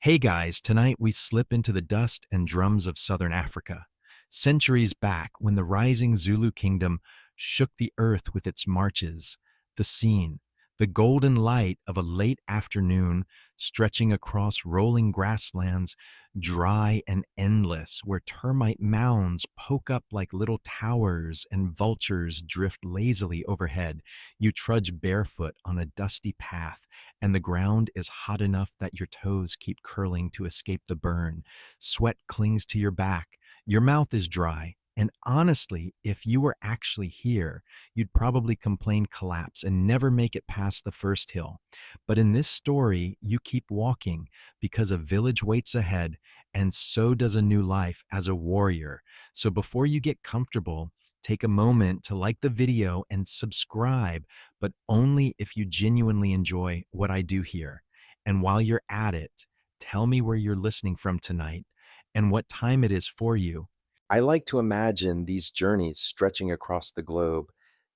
Hey guys, tonight we slip into the dust and drums of southern Africa. Centuries back, when the rising Zulu Kingdom shook the earth with its marches, the scene, the golden light of a late afternoon stretching across rolling grasslands, dry and endless, where termite mounds poke up like little towers and vultures drift lazily overhead. You trudge barefoot on a dusty path and the ground is hot enough that your toes keep curling to escape the burn. Sweat clings to your back. Your mouth is dry. And honestly, if you were actually here, you'd probably complain collapse and never make it past the first hill. But in this story, you keep walking because a village waits ahead, and so does a new life as a warrior. So before you get comfortable, take a moment to like the video and subscribe, but only if you genuinely enjoy what I do here. And while you're at it, tell me where you're listening from tonight and what time it is for you. I like to imagine these journeys stretching across the globe,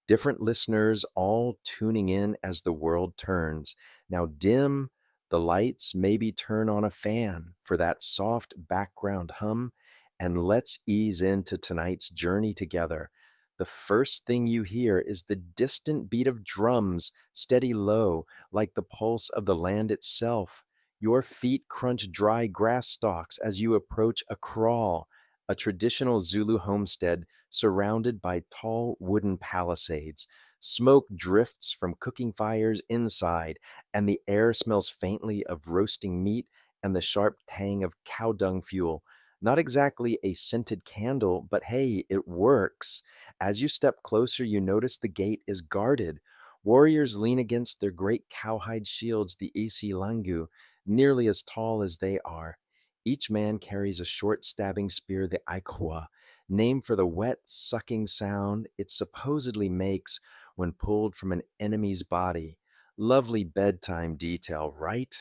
different listeners all tuning in as the world turns. Now, dim the lights, maybe turn on a fan for that soft background hum, and let's ease into tonight's journey together. The first thing you hear is the distant beat of drums, steady low, like the pulse of the land itself. Your feet crunch dry grass stalks as you approach a kraal, a traditional Zulu homestead surrounded by tall wooden palisades. Smoke drifts from cooking fires inside, and the air smells faintly of roasting meat and the sharp tang of cow dung fuel. Not exactly a scented candle, but hey, it works. As you step closer, you notice the gate is guarded. Warriors lean against their great cowhide shields, the isi langu, nearly as tall as they are. Each man carries a short stabbing spear, the aikwa, named for the wet, sucking sound it supposedly makes when pulled from an enemy's body. Lovely bedtime detail, right?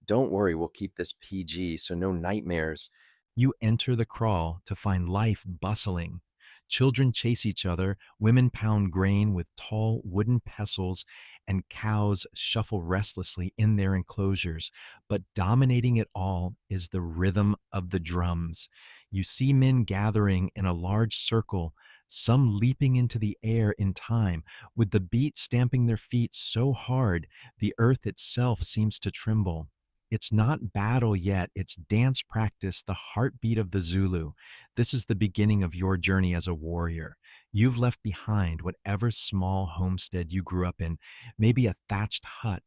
Don't worry, we'll keep this PG, so no nightmares. You enter the kraal to find life bustling. Children chase each other, women pound grain with tall wooden pestles, and cows shuffle restlessly in their enclosures. But dominating it all is the rhythm of the drums. You see men gathering in a large circle, some leaping into the air in time, with the beat stamping their feet so hard the earth itself seems to tremble. It's not battle yet, it's dance practice, the heartbeat of the Zulu. This is the beginning of your journey as a warrior. You've left behind whatever small homestead you grew up in, maybe a thatched hut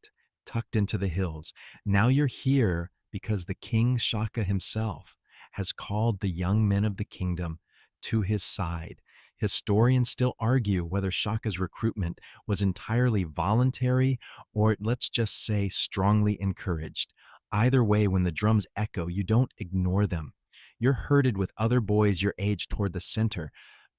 tucked into the hills. Now you're here because the King Shaka himself has called the young men of the kingdom to his side. Historians still argue whether Shaka's recruitment was entirely voluntary or, let's just say, strongly encouraged. Either way, when the drums echo, you don't ignore them. You're herded with other boys your age toward the center.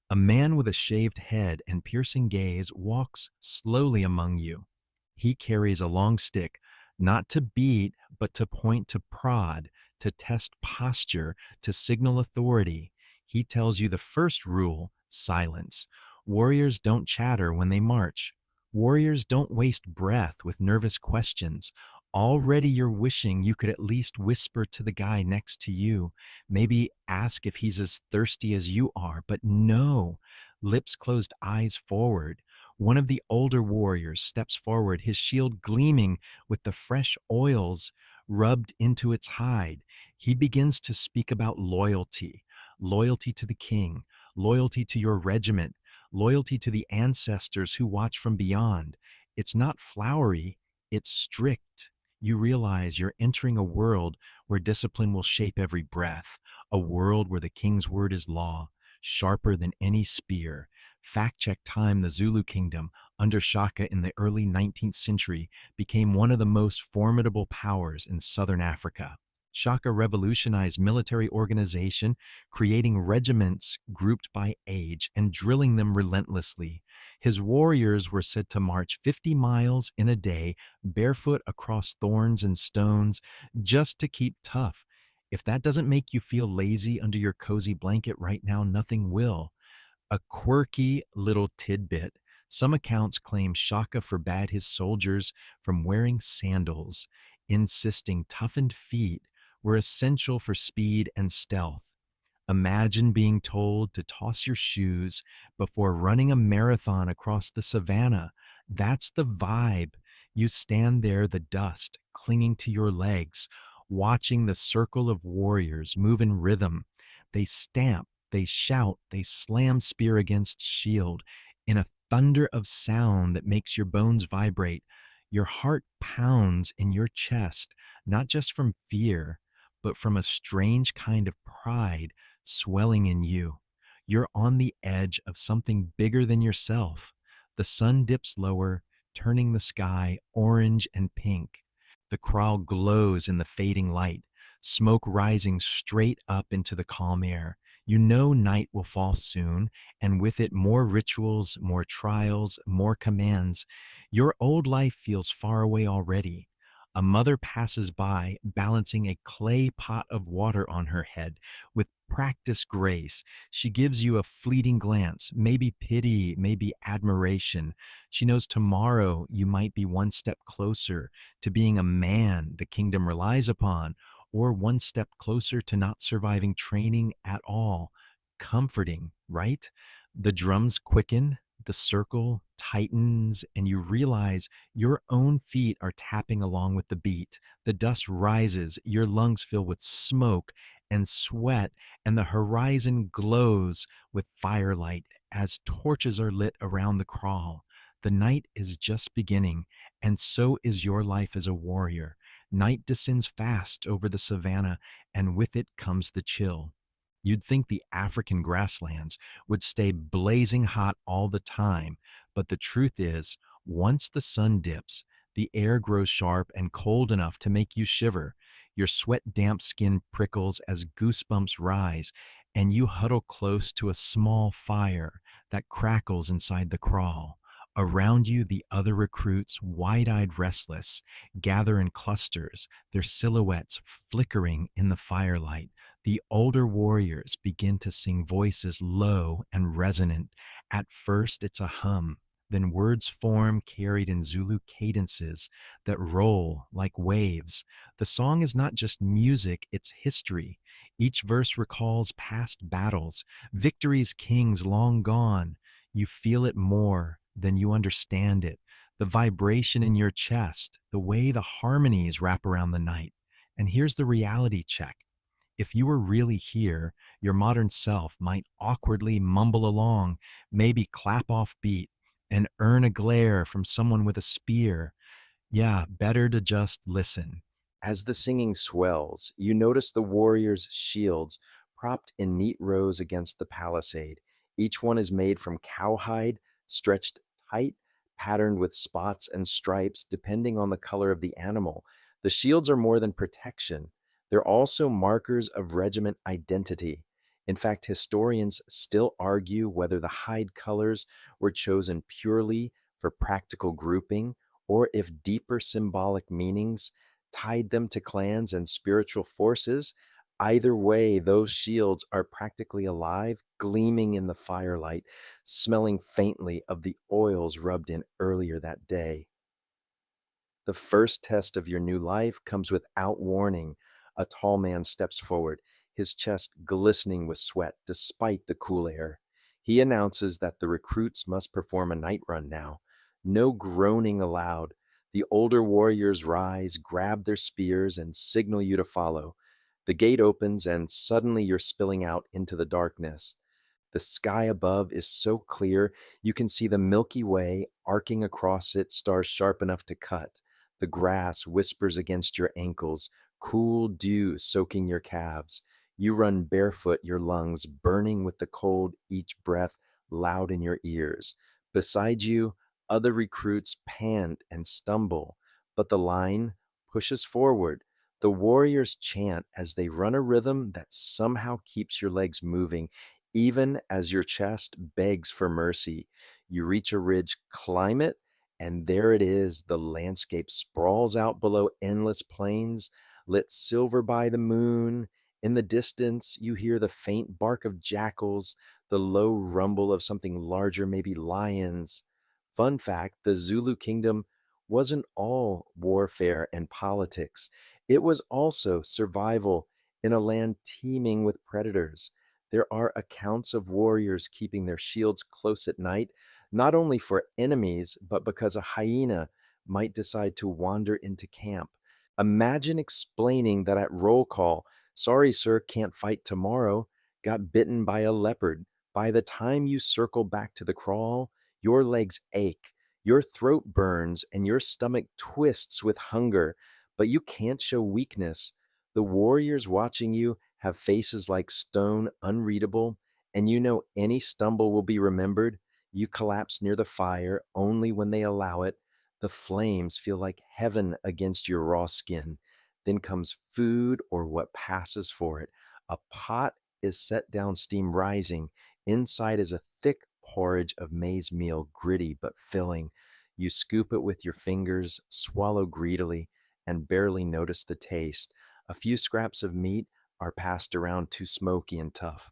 A man with a shaved head and piercing gaze walks slowly among you. He carries a long stick, not to beat, but to point, to prod, to test posture, to signal authority. He tells you the first rule: silence. Warriors don't chatter when they march. Warriors don't waste breath with nervous questions. Already you're wishing you could at least whisper to the guy next to you, maybe ask if he's as thirsty as you are, but no. Lips closed, eyes forward. One of the older warriors steps forward, his shield gleaming with the fresh oils rubbed into its hide. He begins to speak about loyalty, loyalty to the king, loyalty to your regiment, loyalty to the ancestors who watch from beyond. It's not flowery, it's strict. You realize you're entering a world where discipline will shape every breath, a world where the king's word is law, sharper than any spear. Fact check time: the Zulu Kingdom, under Shaka in the early 19th century, became one of the most formidable powers in southern Africa. Shaka revolutionized military organization, creating regiments grouped by age and drilling them relentlessly. His warriors were said to march 50 miles in a day, barefoot across thorns and stones, just to keep tough. If that doesn't make you feel lazy under your cozy blanket right now, nothing will. A quirky little tidbit: some accounts claim Shaka forbade his soldiers from wearing sandals, insisting toughened feet were essential for speed and stealth. Imagine being told to toss your shoes before running a marathon across the savannah. That's the vibe. You stand there, the dust clinging to your legs, watching the circle of warriors move in rhythm. They stamp, they shout, they slam spear against shield in a thunder of sound that makes your bones vibrate. Your heart pounds in your chest, not just from fear, but from a strange kind of pride swelling in you. You're on the edge of something bigger than yourself. The sun dips lower, turning the sky orange and pink. The kraal glows in the fading light, smoke rising straight up into the calm air. You know night will fall soon, and with it more rituals, more trials, more commands. Your old life feels far away already. A mother passes by, balancing a clay pot of water on her head with practiced grace. She gives you a fleeting glance, maybe pity, maybe admiration. She knows tomorrow you might be one step closer to being a man the kingdom relies upon, or one step closer to not surviving training at all. Comforting, right? The drums quicken, the circle tightens, and you realize your own feet are tapping along with the beat. The dust rises, your lungs fill with smoke and sweat, and the horizon glows with firelight as torches are lit around the kraal. The night is just beginning, and so is your life as a warrior. Night descends fast over the savannah, and with it comes the chill. You'd think the African grasslands would stay blazing hot all the time, but the truth is, once the sun dips, the air grows sharp and cold enough to make you shiver. Your sweat damp skin prickles as goosebumps rise, and you huddle close to a small fire that crackles inside the kraal. Around you, the other recruits, wide eyed restless, gather in clusters, their silhouettes flickering in the firelight. The older warriors begin to sing voices low and resonant. At first, it's a hum. Then words form carried in Zulu cadences that roll like waves. The song is not just music, it's history. Each verse recalls past battles, victories, kings long gone. You feel it more than you understand it. The vibration in your chest, the way the harmonies wrap around the night. And here's the reality check. If you were really here, your modern self might awkwardly mumble along, maybe clap off beat, and earn a glare from someone with a spear. Yeah, better to just listen. As the singing swells, you notice the warriors' shields propped in neat rows against the palisade. Each one is made from cowhide, stretched tight, patterned with spots and stripes depending on the color of the animal. The shields are more than protection, they're also markers of regiment identity. In fact, historians still argue whether the hide colors were chosen purely for practical grouping or if deeper symbolic meanings tied them to clans and spiritual forces. Either way, those shields are practically alive, gleaming in the firelight, smelling faintly of the oils rubbed in earlier that day. The first test of your new life comes without warning. A tall man steps forward, his chest glistening with sweat despite the cool air. He announces that the recruits must perform a night run now. No groaning allowed. The older warriors rise, grab their spears, and signal you to follow. The gate opens, and suddenly you're spilling out into the darkness. The sky above is so clear you can see the Milky Way arcing across it, stars sharp enough to cut. The grass whispers against your ankles, cool dew soaking your calves. You run barefoot, your lungs burning with the cold, each breath loud in your ears. Beside you, other recruits pant and stumble, but the line pushes forward. The warriors chant as they run a rhythm that somehow keeps your legs moving even as your chest begs for mercy. You reach a ridge, climb it, and there it is. The landscape sprawls out below endless plains, lit silver by the moon. In the distance, you hear the faint bark of jackals, the low rumble of something larger, maybe lions. Fun fact, the Zulu Kingdom wasn't all warfare and politics. It was also survival in a land teeming with predators. There are accounts of warriors keeping their shields close at night, not only for enemies, but because a hyena might decide to wander into camp. Imagine explaining that at roll call, sorry, sir, can't fight tomorrow, got bitten by a leopard. By the time you circle back to the crawl, your legs ache, your throat burns, and your stomach twists with hunger, but you can't show weakness. The warriors watching you have faces like stone, unreadable, and you know any stumble will be remembered. You collapse near the fire only when they allow it. The flames feel like heaven against your raw skin. Then comes food or what passes for it. A pot is set down, steam rising. Inside is a thick porridge of maize meal, gritty but filling. You scoop it with your fingers, swallow greedily, and barely notice the taste. A few scraps of meat are passed around too smoky and tough.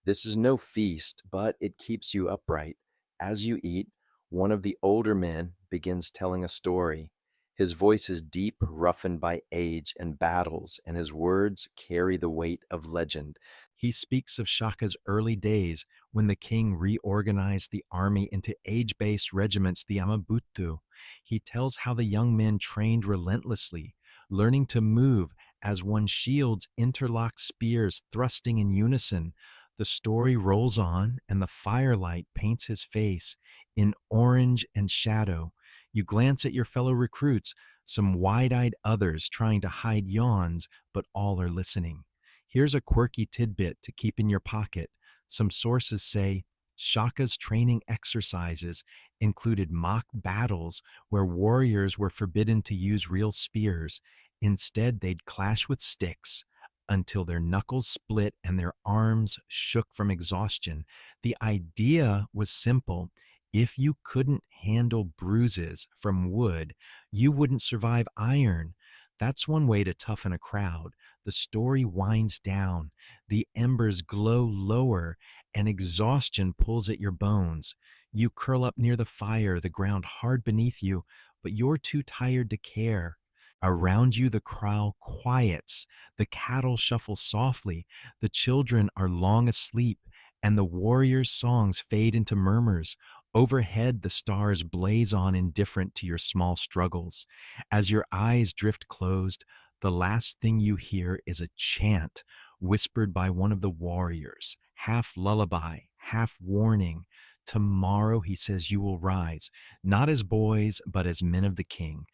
This is no feast, but it keeps you upright. As you eat, one of the older men begins telling a story. His voice is deep, roughened by age and battles, and his words carry the weight of legend. He speaks of Shaka's early days when the king reorganized the army into age based regiments, the Amabutu. He tells how the young men trained relentlessly, learning to move as one shields interlocked spears thrusting in unison. The story rolls on, and the firelight paints his face in orange and shadow. You glance at your fellow recruits, some wide eyed others trying to hide yawns, but all are listening. Here's a quirky tidbit to keep in your pocket. Some sources say Shaka's training exercises included mock battles where warriors were forbidden to use real spears. Instead, they'd clash with sticks until their knuckles split and their arms shook from exhaustion. The idea was simple. If you couldn't handle bruises from wood, you wouldn't survive iron. That's one way to toughen a crowd. The story winds down, the embers glow lower, and exhaustion pulls at your bones. You curl up near the fire, the ground hard beneath you, but you're too tired to care. Around you, the crowd quiets, the cattle shuffle softly, the children are long asleep, and the warriors' songs fade into murmurs. Overhead, the stars blaze on, indifferent to your small struggles. As your eyes drift closed, the last thing you hear is a chant whispered by one of the warriors, half lullaby, half warning. Tomorrow, he says, you will rise, not as boys, but as men of the king.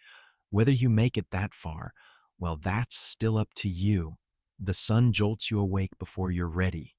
Whether you make it that far, well, that's still up to you. The sun jolts you awake before you're ready.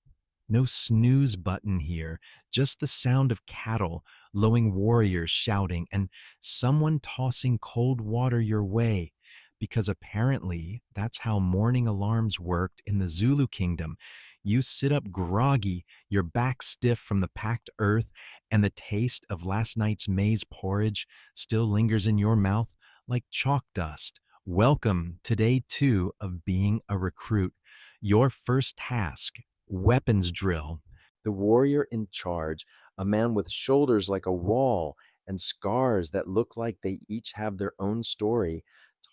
No snooze button here, just the sound of cattle, lowing warriors shouting, and someone tossing cold water your way. Because apparently that's how morning alarms worked in the Zulu Kingdom. You sit up groggy, your back stiff from the packed earth, and the taste of last night's maize porridge still lingers in your mouth like chalk dust. Welcome to day 2 of being a recruit. Your first task, weapons drill. The warrior in charge, a man with shoulders like a wall and scars that look like they each have their own story,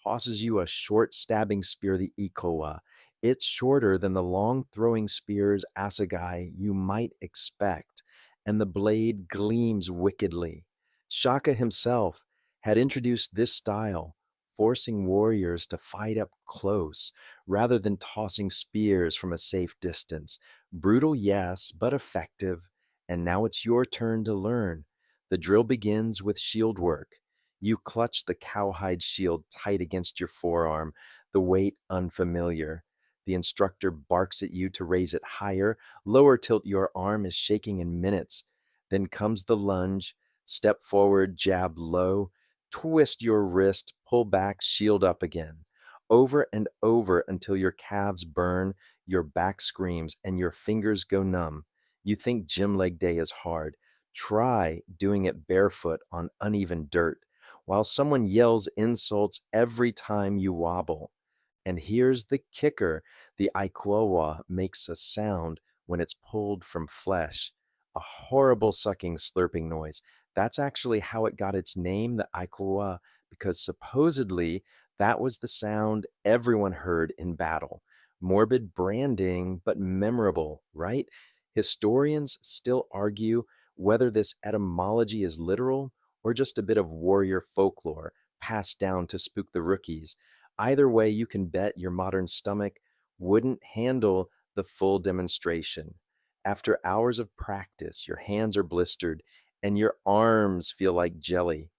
tosses you a short stabbing spear, the ikowa. It's shorter than the long throwing spears assegai you might expect, and the blade gleams wickedly. Shaka himself had introduced this style, forcing warriors to fight up close rather than tossing spears from a safe distance. Brutal, yes, but effective. And now it's your turn to learn. The drill begins with shield work. You clutch the cowhide shield tight against your forearm, the weight unfamiliar. The instructor barks at you to raise it higher. Lower tilt your arm is shaking in minutes. Then comes the lunge. Step forward, jab low. Twist your wrist, pull back, shield up again. Over and over until your calves burn, your back screams, and your fingers go numb. You think gym leg day is hard. Try doing it barefoot on uneven dirt while someone yells insults every time you wobble. And here's the kicker, the Aikwowa makes a sound when it's pulled from flesh, a horrible sucking, slurping noise. That's actually how it got its name, the Aikwowa, because supposedly That was the sound everyone heard in battle. Morbid branding, but memorable, right? Historians still argue whether this etymology is literal or just a bit of warrior folklore passed down to spook the rookies. Either way, you can bet your modern stomach wouldn't handle the full demonstration. After hours of practice, your hands are blistered and your arms feel like jelly,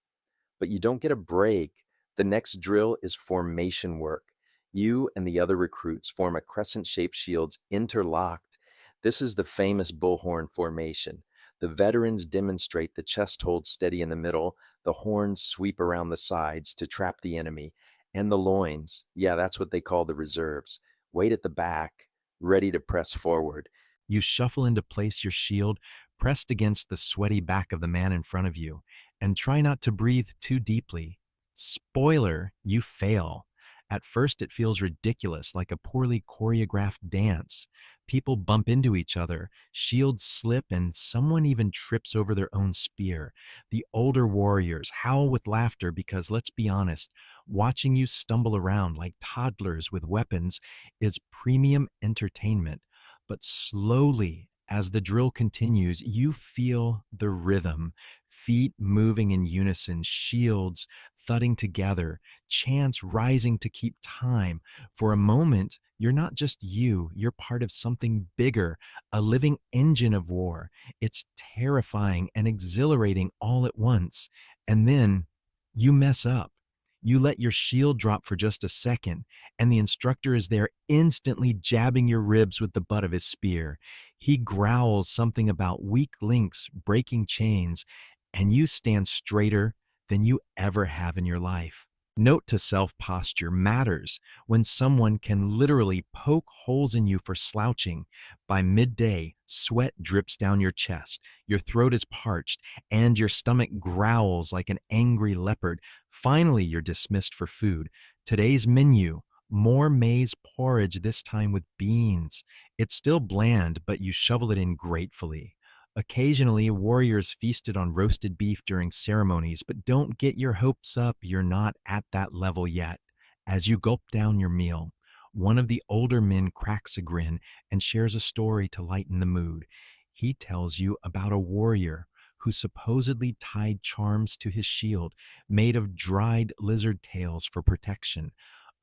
but you don't get a break. The next drill is formation work. You and the other recruits form a crescent shaped shields interlocked. This is the famous bullhorn formation. The veterans demonstrate the chest hold steady in the middle, the horns sweep around the sides to trap the enemy, and the loins, yeah, that's what they call the reserves, wait at the back, ready to press forward. You shuffle into place your shield pressed against the sweaty back of the man in front of you, and try not to breathe too deeply. Spoiler, you fail. At first, it feels ridiculous, like a poorly choreographed dance. People bump into each other, shields slip, and someone even trips over their own spear. The older warriors howl with laughter because, let's be honest, watching you stumble around like toddlers with weapons is premium entertainment. But slowly, as the drill continues, you feel the rhythm, feet moving in unison, shields thudding together, chants rising to keep time. For a moment, you're not just you, you're part of something bigger, a living engine of war. It's terrifying and exhilarating all at once. And then you mess up. You let your shield drop for just a second, and the instructor is there instantly jabbing your ribs with the butt of his spear. He growls something about weak links breaking chains, and you stand straighter than you ever have in your life. Note to self posture matters when someone can literally poke holes in you for slouching. By midday, sweat drips down your chest, your throat is parched, and your stomach growls like an angry leopard. Finally, you're dismissed for food. Today's menu: more maize porridge, this time with beans. It's still bland, but you shovel it in gratefully. Occasionally, warriors feasted on roasted beef during ceremonies, but don't get your hopes up, you're not at that level yet. As you gulp down your meal, one of the older men cracks a grin and shares a story to lighten the mood. He tells you about a warrior who supposedly tied charms to his shield made of dried lizard tails for protection.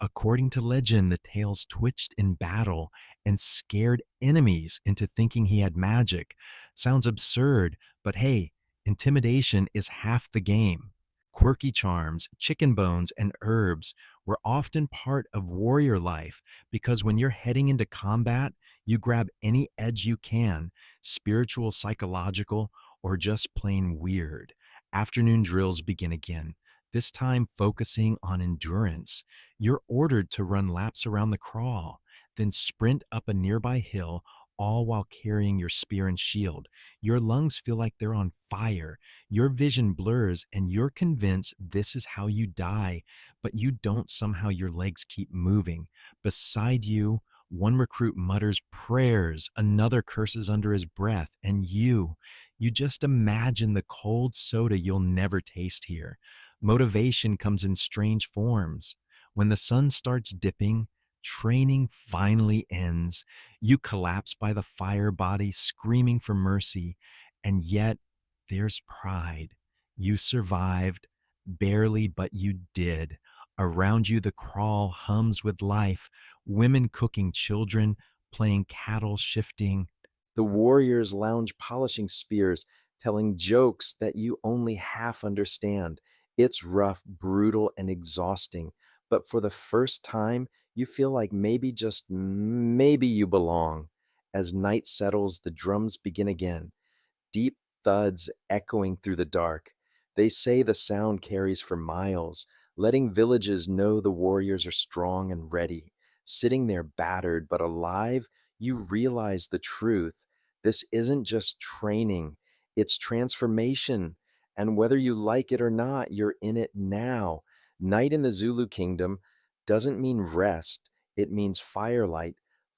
According to legend, the tails twitched in battle and scared enemies into thinking he had magic. Sounds absurd, but hey, intimidation is half the game. Quirky charms, chicken bones, and herbs were often part of warrior life because when you're heading into combat, you grab any edge you can, spiritual, psychological, or just plain weird. Afternoon drills begin again, this time focusing on endurance. You're ordered to run laps around the crawl, then sprint up a nearby hill, all while carrying your spear and shield. Your lungs feel like they're on fire. Your vision blurs, and you're convinced this is how you die, but you don't. Somehow your legs keep moving. Beside you, one recruit mutters prayers, another curses under his breath, and you just imagine the cold soda you'll never taste here. Motivation comes in strange forms. When the sun starts dipping, training finally ends. You collapse by the fire body, screaming for mercy, and yet there's pride. You survived, barely, but you did. Around you, the crawl hums with life, women cooking, children playing, cattle shifting. The warriors lounge polishing spears, telling jokes that you only half understand. It's rough, brutal, and exhausting, but for the first time, you feel like maybe, just maybe, you belong. As night settles, the drums begin again, deep thuds echoing through the dark. They say the sound carries for miles, letting villages know the warriors are strong and ready. Sitting there battered but alive, you realize the truth. This isn't just training, it's transformation. And whether you like it or not, you're in it now. Night in the Zulu Kingdom doesn't mean rest, it means firelight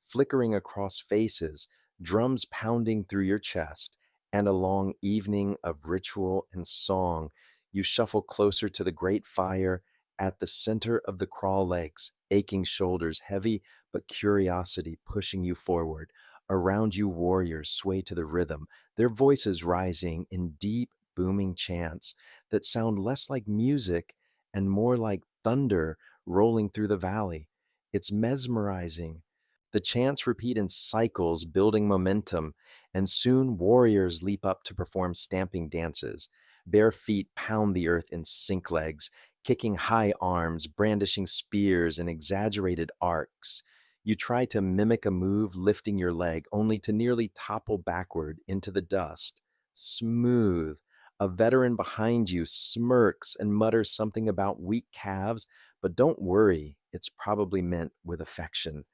flickering across faces, drums pounding through your chest, and a long evening of ritual and song. You shuffle closer to the great fire at the center of the crawl legs, aching shoulders, heavy but curiosity pushing you forward. Around you, warriors sway to the rhythm, their voices rising in deep, booming chants that sound less like music and more like thunder rolling through the valley. It's mesmerizing. The chants repeat in cycles, building momentum, and soon warriors leap up to perform stamping dances. Bare feet pound the earth in sync legs, kicking high arms, brandishing spears in exaggerated arcs. You try to mimic a move, lifting your leg, only to nearly topple backward into the dust. Smooth. A veteran behind you smirks and mutters something about weak calves, but don't worry, it's probably meant with affection.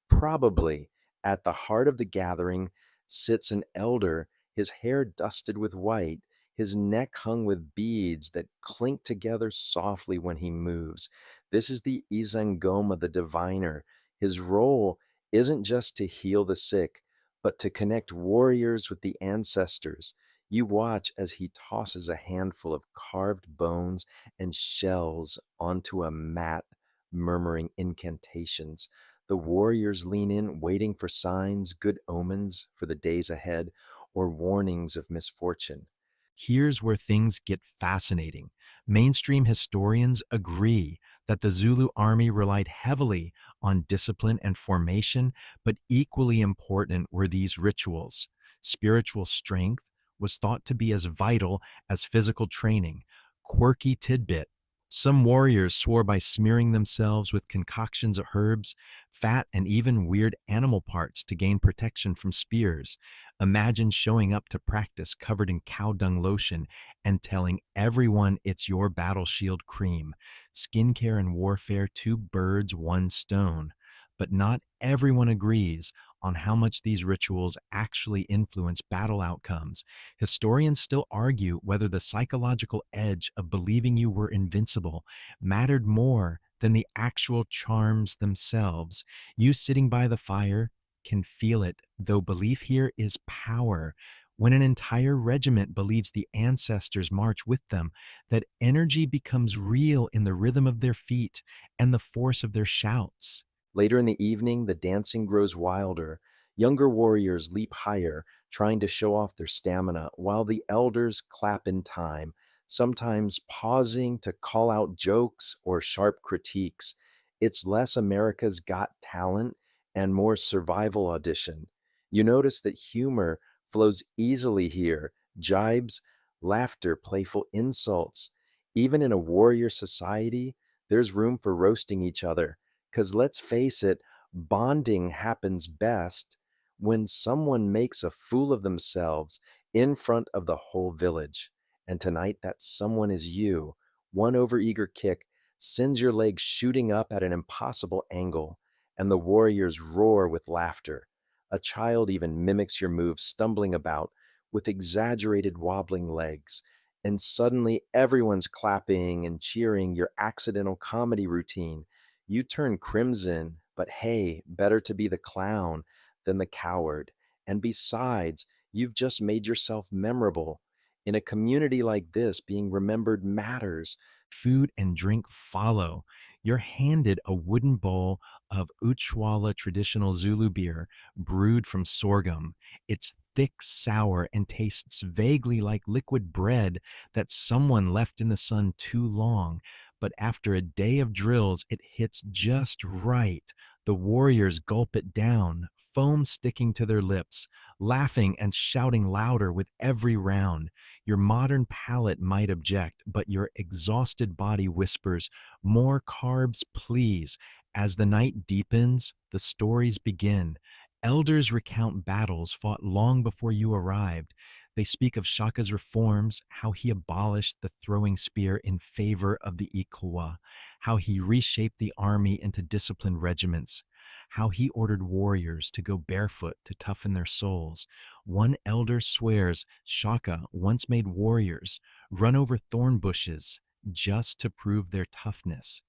Probably at the heart of the gathering sits an elder, his hair dusted with white, his neck hung with beads that clink together softly when he moves. This is the Izangoma, the diviner. His role isn't just to heal the sick, but to connect warriors with the ancestors. You watch as he tosses a handful of carved bones and shells onto a mat, murmuring incantations. The warriors lean in, waiting for signs, good omens for the days ahead, or warnings of misfortune. Here's where things get fascinating. Mainstream historians agree that the Zulu army relied heavily on discipline and formation, but equally important were these rituals. Spiritual strength was thought to be as vital as physical training. Quirky tidbit. Some warriors swore by smearing themselves with concoctions of herbs, fat, and even weird animal parts to gain protection from spears. Imagine showing up to practice covered in cow dung lotion and telling everyone it's your battle shield cream. Skincare and warfare, two birds, one stone. But not everyone agrees on how much these rituals actually influence battle outcomes. Historians still argue whether the psychological edge of believing you were invincible mattered more than the actual charms themselves. You sitting by the fire can feel it, though belief here is power. When an entire regiment believes the ancestors march with them, that energy becomes real in the rhythm of their feet and the force of their shouts. Later in the evening, the dancing grows wilder. Younger warriors leap higher, trying to show off their stamina, while the elders clap in time, sometimes pausing to call out jokes or sharp critiques. It's less America's Got Talent and more survival audition. You notice that humor flows easily here, jibes, laughter, playful insults. Even in a warrior society, there's room for roasting each other. Because let's face it, bonding happens best when someone makes a fool of themselves in front of the whole village. And tonight, that someone is you. One overeager kick sends your leg shooting up at an impossible angle, and the warriors roar with laughter. A child even mimics your moves, stumbling about with exaggerated wobbling legs. And suddenly, everyone's clapping and cheering your accidental comedy routine. You turn crimson, but hey, better to be the clown than the coward. And besides, you've just made yourself memorable. In a community like this, being remembered matters. Food and drink follow. You're handed a wooden bowl of Uchwala traditional Zulu beer brewed from sorghum. It's thick, sour, and tastes vaguely like liquid bread that someone left in the sun too long. But after a day of drills, it hits just right. The warriors gulp it down, foam sticking to their lips, laughing and shouting louder with every round. Your modern palate might object, but your exhausted body whispers, "More carbs, please." As the night deepens, the stories begin. Elders recount battles fought long before you arrived. They speak of Shaka's reforms, how he abolished the throwing spear in favor of the Ikwa, how he reshaped the army into disciplined regiments, how he ordered warriors to go barefoot to toughen their souls. One elder swears Shaka once made warriors run over thorn bushes just to prove their toughness.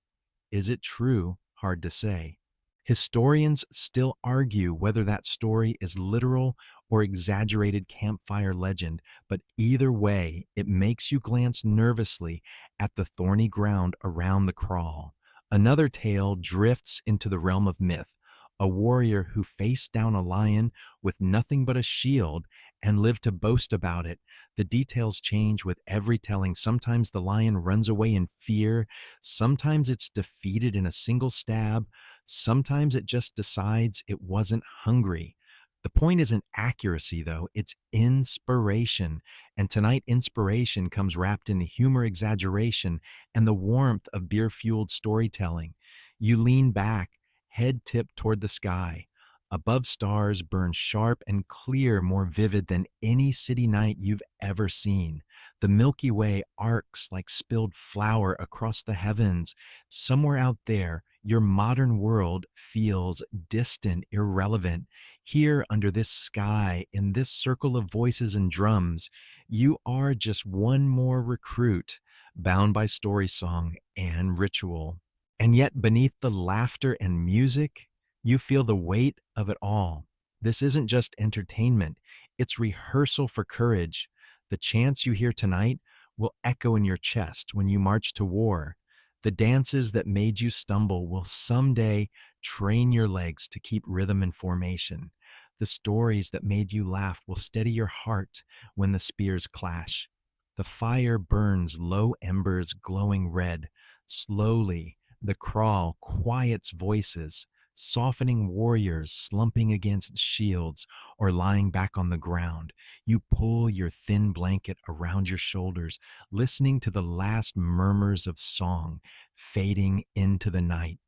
Is it true? Hard to say. Historians still argue whether that story is literal or exaggerated campfire legend, but either way, it makes you glance nervously at the thorny ground around the kraal. Another tale drifts into the realm of myth. A warrior who faced down a lion with nothing but a shield and lived to boast about it. The details change with every telling. Sometimes the lion runs away in fear, sometimes it's defeated in a single stab, sometimes it just decides it wasn't hungry. The point isn't accuracy, though, it's inspiration. And tonight, inspiration comes wrapped in humor, exaggeration, and the warmth of beer fueled storytelling. You lean back, head tipped toward the sky. Above, stars burn sharp and clear, more vivid than any city night you've ever seen. The Milky Way arcs like spilled flour across the heavens. Somewhere out there, your modern world feels distant, irrelevant. Here, under this sky, in this circle of voices and drums, you are just one more recruit, bound by story song and ritual. And yet, beneath the laughter and music, you feel the weight of it all. This isn't just entertainment, it's rehearsal for courage. The chants you hear tonight will echo in your chest when you march to war. The dances that made you stumble will someday train your legs to keep rhythm and formation. The stories that made you laugh will steady your heart when the spears clash. The fire burns low embers glowing red. Slowly, the kraal quiets voices, softening warriors slumping against shields or lying back on the ground. You pull your thin blanket around your shoulders, listening to the last murmurs of song fading into the night.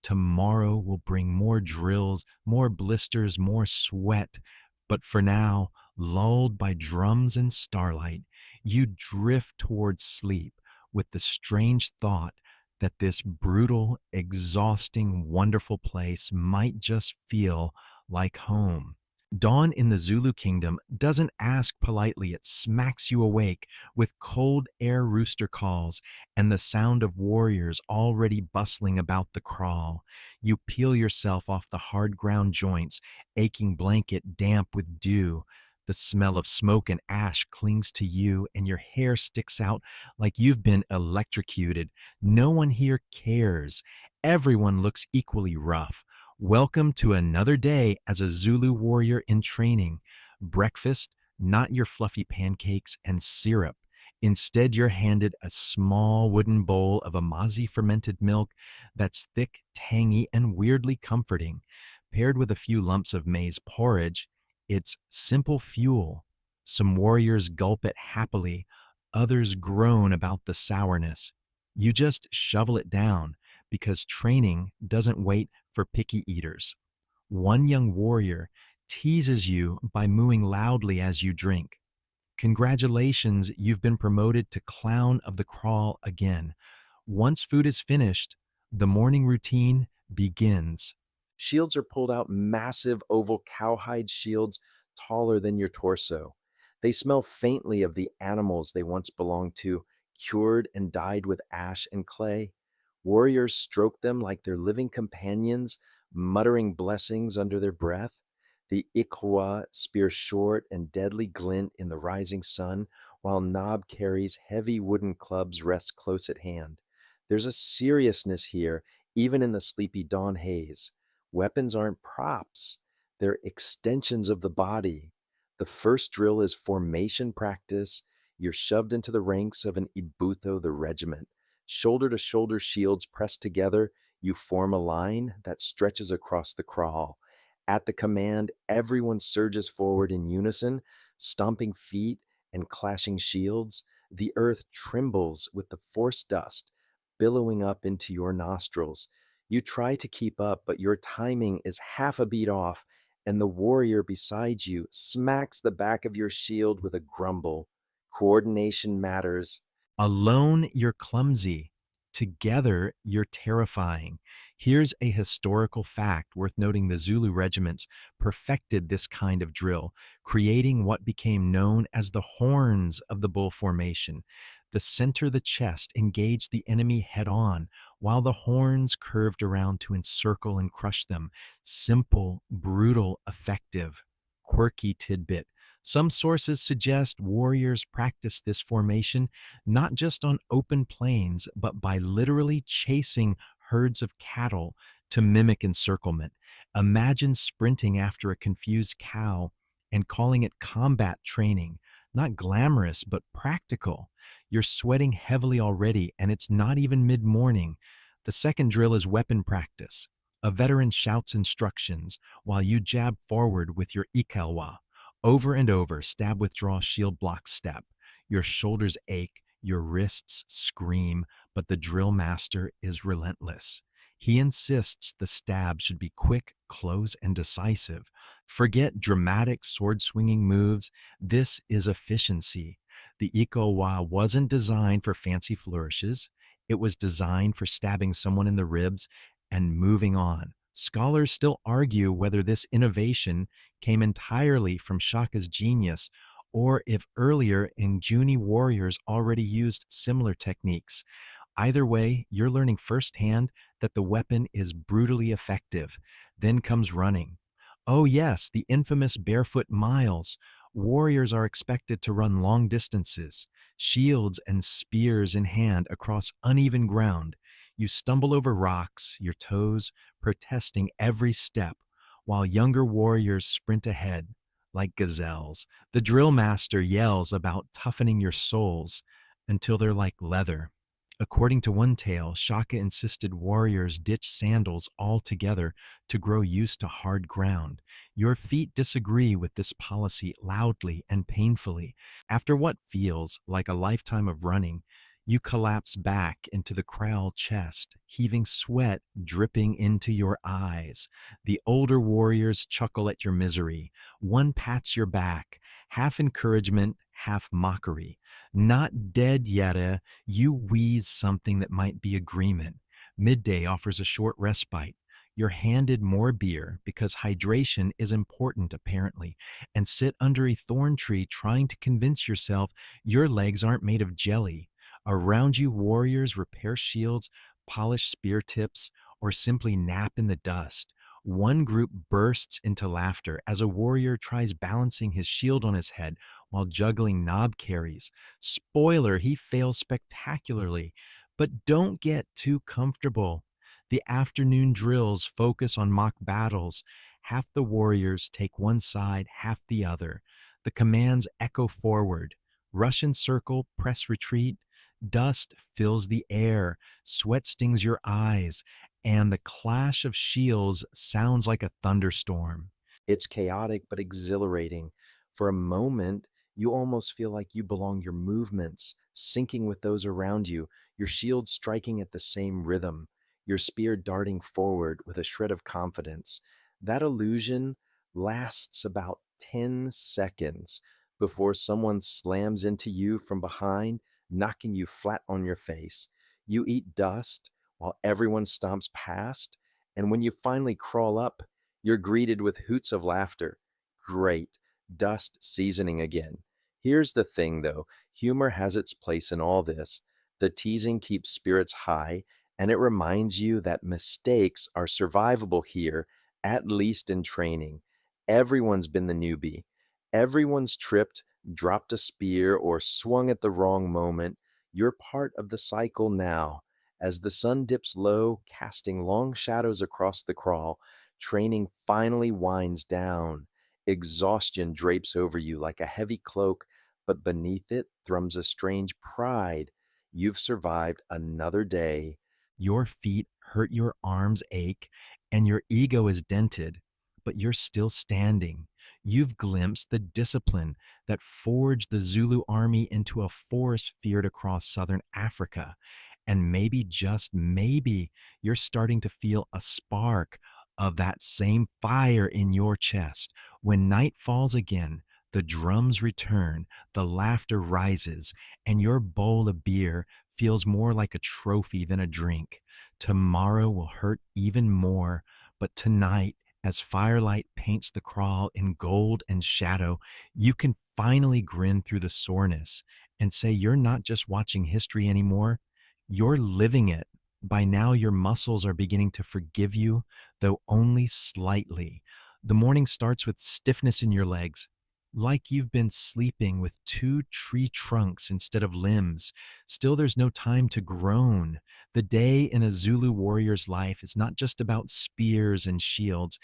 Tomorrow will bring more drills, more blisters, more sweat. But for now, lulled by drums and starlight, you drift towards sleep with the strange thought that this brutal, exhausting, wonderful place might just feel like home. Dawn in the Zulu Kingdom doesn't ask politely, it smacks you awake with cold air rooster calls and the sound of warriors already bustling about the kraal. You peel yourself off the hard ground joints, aching blanket damp with dew. The smell of smoke and ash clings to you, and your hair sticks out like you've been electrocuted. No one here cares. Everyone looks equally rough. Welcome to another day as a Zulu warrior in training. Breakfast, not your fluffy pancakes and syrup. Instead, you're handed a small wooden bowl of Amazi fermented milk that's thick, tangy, and weirdly comforting. Paired with a few lumps of maize porridge, it's simple fuel. Some warriors gulp it happily, others groan about the sourness. You just shovel it down because training doesn't wait for picky eaters. One young warrior teases you by mooing loudly as you drink. Congratulations, you've been promoted to clown of the kraal again. Once food is finished, the morning routine begins. Shields are pulled out, massive oval cowhide shields taller than your torso. They smell faintly of the animals they once belonged to, cured and dyed with ash and clay. Warriors stroke them like their living companions, muttering blessings under their breath. The Ikwa spear short and deadly glint in the rising sun, while Nob carries heavy wooden clubs rest close at hand. There's a seriousness here, even in the sleepy dawn haze. Weapons aren't props, they're extensions of the body. The first drill is formation practice. You're shoved into the ranks of an Ibutho, the regiment. Shoulder to shoulder shields pressed together, you form a line that stretches across the kraal. At the command, everyone surges forward in unison, stomping feet and clashing shields. The earth trembles with the forced dust billowing up into your nostrils. You try to keep up, but your timing is half a beat off, and the warrior beside you smacks the back of your shield with a grumble. Coordination matters. Alone, you're clumsy. together, you're terrifying. Here's a historical fact worth noting: the Zulu regiments perfected this kind of drill, creating what became known as the horns of the bull formation. The center of the chest engaged the enemy head on, while the horns curved around to encircle and crush them. Simple, brutal, effective. Quirky tidbit: some sources suggest warriors practiced this formation not just on open plains, but by literally chasing herds of cattle to mimic encirclement. Imagine sprinting after a confused cow and calling it combat training. Not glamorous, but practical. You're sweating heavily already, and it's not even mid morning. The second drill is weapon practice. A veteran shouts instructions while you jab forward with your ikalwa. Over and over, stab, withdraw, shield, block, step. Your shoulders ache, your wrists scream, but the drill master is relentless. He insists the stab should be quick, close, and decisive. Forget dramatic sword swinging moves. This is efficiency. The ikawa wasn't designed for fancy flourishes. It was designed for stabbing someone in the ribs and moving on. Scholars still argue whether this innovation came entirely from Shaka's genius or if earlier Nguni warriors already used similar techniques. Either way, you're learning firsthand that the weapon is brutally effective. Then comes running. Oh, yes, the infamous barefoot miles. Warriors are expected to run long distances, shields and spears in hand across uneven ground. You stumble over rocks, your toes protesting every step, while younger warriors sprint ahead like gazelles. The drill master yells about toughening your soles until they're like leather. According to one tale, Shaka insisted warriors ditch sandals altogether to grow used to hard ground. Your feet disagree with this policy loudly and painfully. After what feels like a lifetime of running, you collapse back into the kraal chest, heaving sweat dripping into your eyes. The older warriors chuckle at your misery. One pats your back, half encouragement, half mockery. Not dead yet, you wheeze something that might be agreement. Midday offers a short respite. You're handed more beer because hydration is important, apparently, and sit under a thorn tree trying to convince yourself your legs aren't made of jelly. Around you, warriors repair shields, polish spear tips, or simply nap in the dust. One group bursts into laughter as a warrior tries balancing his shield on his head while juggling knob carries. Spoiler, he fails spectacularly. But don't get too comfortable. The afternoon drills focus on mock battles. Half the warriors take one side, half the other. The commands echo forward. Rush circle, press retreat. Dust fills the air, sweat stings your eyes, and the clash of shields sounds like a thunderstorm. It's chaotic but exhilarating. For a moment, you almost feel like you belong, your movements syncing with those around you, your shield striking at the same rhythm, your spear darting forward with a shred of confidence. That illusion lasts about 10 seconds before someone slams into you from behind, knocking you flat on your face. You eat dust while everyone stomps past, and when you finally crawl up, you're greeted with hoots of laughter. Great. Dust seasoning again. Here's the thing, though: humor has its place in all this. The teasing keeps spirits high, and it reminds you that mistakes are survivable here, at least in training. Everyone's been the newbie. Everyone's tripped, dropped a spear, or swung at the wrong moment. You're part of the cycle now. As the sun dips low, casting long shadows across the crawl, training finally winds down. Exhaustion drapes over you like a heavy cloak, but beneath it thrums a strange pride. You've survived another day. Your feet hurt, your arms ache, and your ego is dented, but you're still standing. You've glimpsed the discipline that forged the Zulu army into a force feared across southern Africa. And maybe, just maybe, you're starting to feel a spark of that same fire in your chest. When night falls again, the drums return, the laughter rises, and your bowl of beer feels more like a trophy than a drink. Tomorrow will hurt even more, but tonight, as firelight paints the crawl in gold and shadow, you can finally grin through the soreness and say you're not just watching history anymore, you're living it. By now, your muscles are beginning to forgive you, though only slightly. The morning starts with stiffness in your legs, like you've been sleeping with two tree trunks instead of limbs. Still, there's no time to groan. The day in a Zulu warrior's life is not just about spears and shields,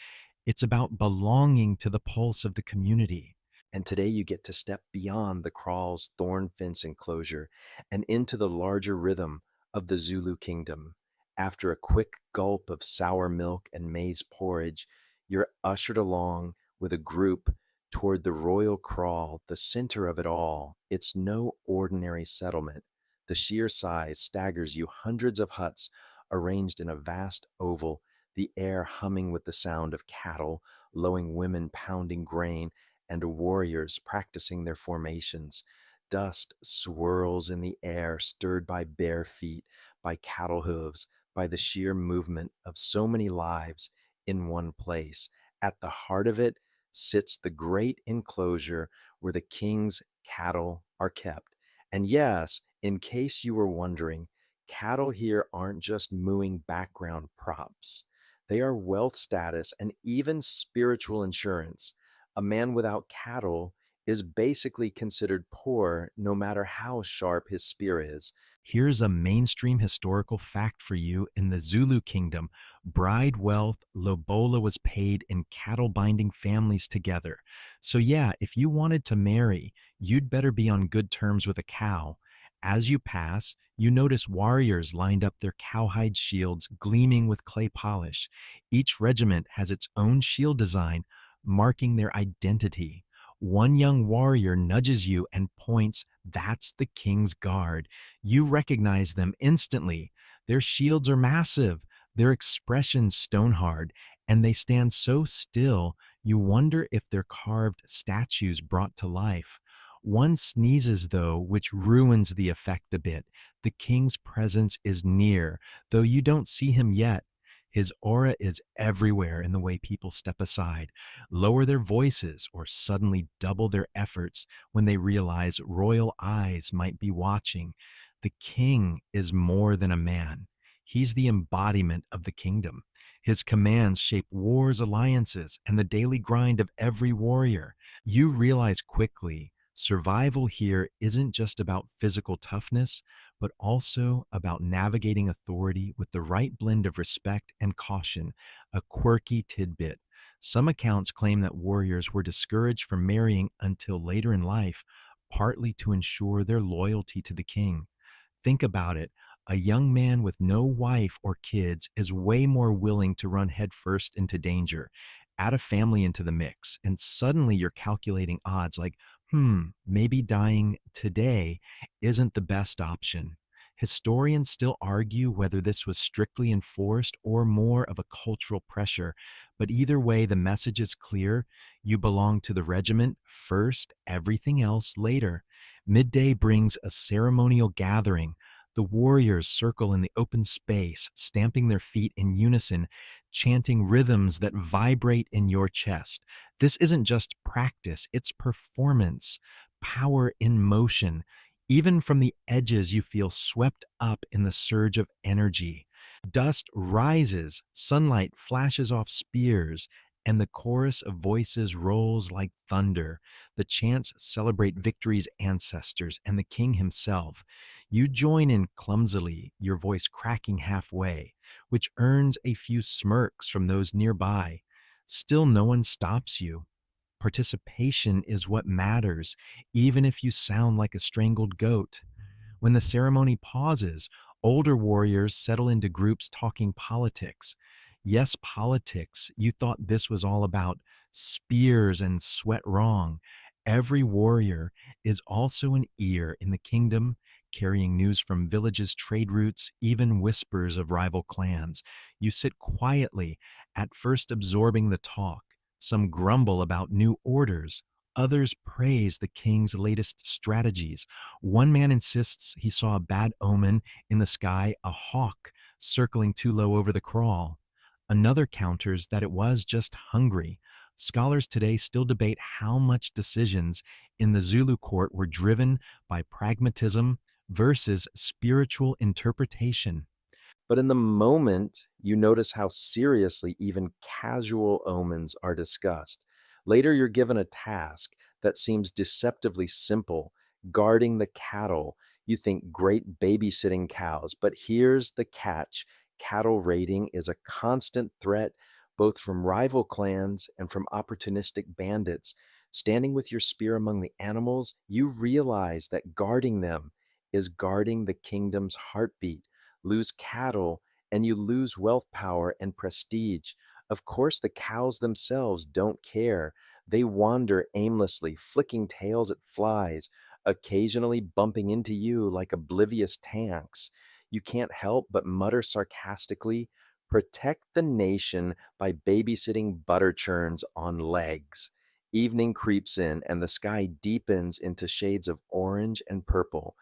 it's about belonging to the pulse of the community. And today you get to step beyond the crawl's thorn fence enclosure and into the larger rhythm of the Zulu Kingdom. After a quick gulp of sour milk and maize porridge, you're ushered along with a group toward the royal kraal, the center of it all. It's no ordinary settlement. The sheer size staggers you, hundreds of huts arranged in a vast oval, the air humming with the sound of cattle, lowing women pounding grain, and warriors practicing their formations. Dust swirls in the air, stirred by bare feet, by cattle hooves, by the sheer movement of so many lives in one place. At the heart of it sits the great enclosure where the king's cattle are kept. And yes, in case you were wondering, cattle here aren't just mooing background props. They are wealth status and even spiritual insurance. A man without cattle is basically considered poor no matter how sharp his spear is. Here's a mainstream historical fact for you. In the Zulu Kingdom, bride wealth lobola was paid in cattle binding families together. So, yeah, if you wanted to marry, you'd better be on good terms with a cow. As you pass, you notice warriors lined up their cowhide shields gleaming with clay polish. Each regiment has its own shield design, marking their identity. One young warrior nudges you and points, "That's the king's guard." You recognize them instantly. Their shields are massive, their expressions stone hard, and they stand so still you wonder if they're carved statues brought to life. One sneezes, though, which ruins the effect a bit. The king's presence is near, though you don't see him yet. His aura is everywhere in the way people step aside, lower their voices, or suddenly double their efforts when they realize royal eyes might be watching. The king is more than a man. He's the embodiment of the kingdom. His commands shape wars, alliances, and the daily grind of every warrior. You realize quickly survival here isn't just about physical toughness, but also about navigating authority with the right blend of respect and caution, a quirky tidbit. Some accounts claim that warriors were discouraged from marrying until later in life, partly to ensure their loyalty to the king. Think about it. A young man with no wife or kids is way more willing to run headfirst into danger. Add a family into the mix, and suddenly you're calculating odds like, maybe dying today isn't the best option. Historians still argue whether this was strictly enforced or more of a cultural pressure, but either way, the message is clear. You belong to the regiment first, everything else later. Midday brings a ceremonial gathering. The warriors circle in the open space, stamping their feet in unison, chanting rhythms that vibrate in your chest. This isn't just practice, it's performance, power in motion. Even from the edges, you feel swept up in the surge of energy. Dust rises, sunlight flashes off spears, and the chorus of voices rolls like thunder. The chants celebrate victory's ancestors and the king himself. You join in clumsily, your voice cracking halfway, which earns a few smirks from those nearby. Still, no one stops you. Participation is what matters, even if you sound like a strangled goat. When the ceremony pauses, older warriors settle into groups talking politics. Yes, politics. You thought this was all about spears and sweat wrong. Every warrior is also an ear in the kingdom, carrying news from villages, trade routes, even whispers of rival clans. You sit quietly, at first absorbing the talk. Some grumble about new orders, Others praise the king's latest strategies. One man insists he saw a bad omen in the sky, a hawk circling too low over the crawl. Another counters that it was just hungry. Scholars today still debate how much decisions in the Zulu court were driven by pragmatism versus spiritual interpretation. But in the moment, you notice how seriously even casual omens are discussed. Later, you're given a task that seems deceptively simple, guarding the cattle. You think great babysitting cows, but here's the catch: cattle raiding is a constant threat, both from rival clans and from opportunistic bandits. Standing with your spear among the animals, you realize that guarding them is guarding the kingdom's heartbeat. Lose cattle, and you lose wealth, power, and prestige. Of course, the cows themselves don't care. They wander aimlessly, flicking tails at flies, occasionally bumping into you like oblivious tanks. You can't help but mutter sarcastically, "Protect the nation by babysitting butter churns on legs." Evening creeps in, and the sky deepens into shades of orange and purple.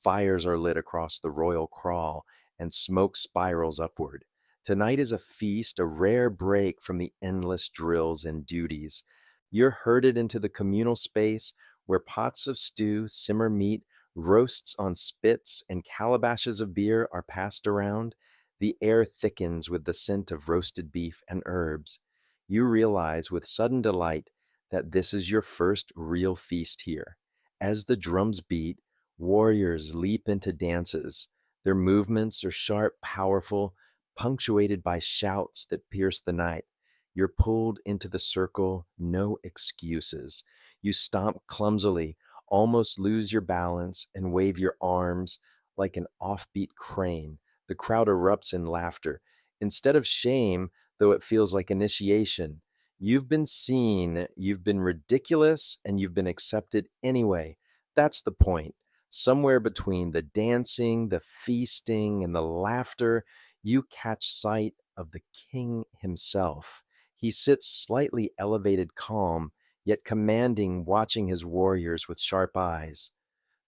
Fires are lit across the royal crawl, and smoke spirals upward. Tonight is a feast, a rare break from the endless drills and duties. You're herded into the communal space where pots of stew simmer meat, roasts on spits, and calabashes of beer are passed around. The air thickens with the scent of roasted beef and herbs. You realize with sudden delight that this is your first real feast here. As the drums beat, warriors leap into dances. Their movements are sharp, powerful, punctuated by shouts that pierce the night. You're pulled into the circle, no excuses. You stomp clumsily, almost lose your balance, and wave your arms like an offbeat crane. The crowd erupts in laughter. Instead of shame, though it feels like initiation, you've been seen, you've been ridiculous, and you've been accepted anyway. That's the point. Somewhere between the dancing, the feasting, and the laughter, you catch sight of the king himself. He sits slightly elevated, calm, yet commanding, watching his warriors with sharp eyes.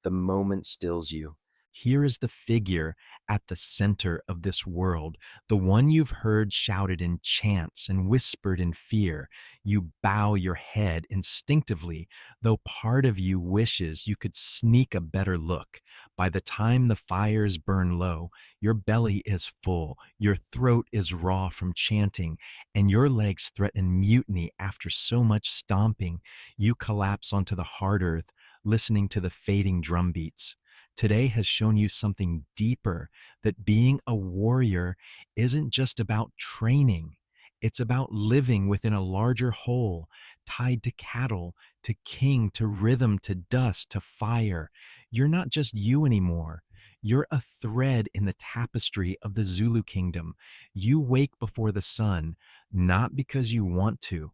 The moment stills you. Here is the figure at the center of this world, the one you've heard shouted in chants and whispered in fear. You bow your head instinctively, though part of you wishes you could sneak a better look. By the time the fires burn low, your belly is full, your throat is raw from chanting, and your legs threaten mutiny after so much stomping. You collapse onto the hard earth, listening to the fading drum beats. Today has shown you something deeper, that being a warrior isn't just about training. It's about living within a larger whole, tied to cattle, to king, to rhythm, to dust, to fire. You're not just you anymore. You're a thread in the tapestry of the Zulu Kingdom. You wake before the sun, not because you want to,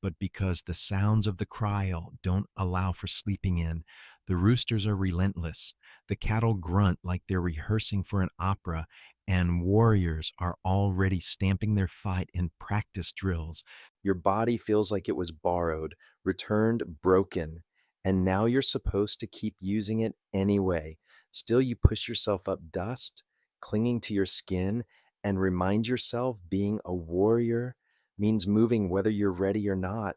but because the sounds of the kraal don't allow for sleeping in. The roosters are relentless. The cattle grunt like they're rehearsing for an opera, and warriors are already stamping their fight in practice drills. Your body feels like it was borrowed, returned broken, and now you're supposed to keep using it anyway. Still, you push yourself up dust, clinging to your skin, and remind yourself being a warrior means moving whether you're ready or not.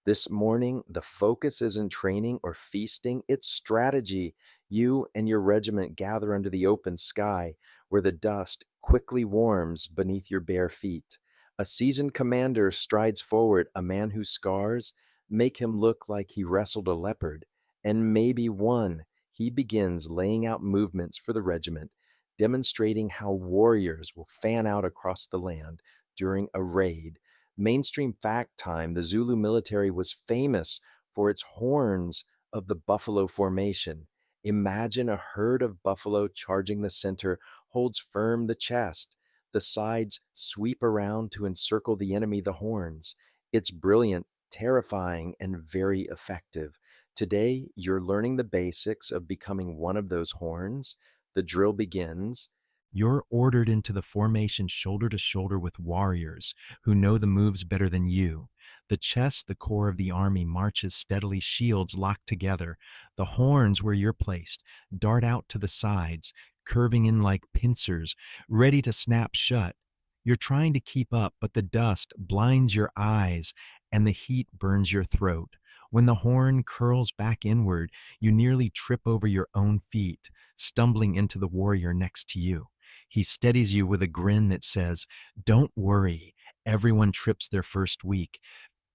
This morning, the focus isn't training or feasting, it's strategy. You and your regiment gather under the open sky, where the dust quickly warms beneath your bare feet. A seasoned commander strides forward, a man whose scars make him look like he wrestled a leopard, and maybe won. He begins laying out movements for the regiment, demonstrating how warriors will fan out across the land during a raid. Mainstream fact time: the Zulu military was famous for its horns of the buffalo formation. Imagine a herd of buffalo charging the center, holds firm the chest. The sides sweep around to encircle the enemy, the horns. It's brilliant, terrifying, and very effective. Today, you're learning the basics of becoming one of those horns. The drill begins. You're ordered into the formation shoulder to shoulder with warriors who know the moves better than you. The chest, the core of the army, marches steadily, shields locked together. The horns, where you're placed, dart out to the sides, curving in like pincers, ready to snap shut. You're trying to keep up, but the dust blinds your eyes and the heat burns your throat. When the horn curls back inward, you nearly trip over your own feet, stumbling into the warrior next to you. He steadies you with a grin that says, "Don't worry, everyone trips their first week.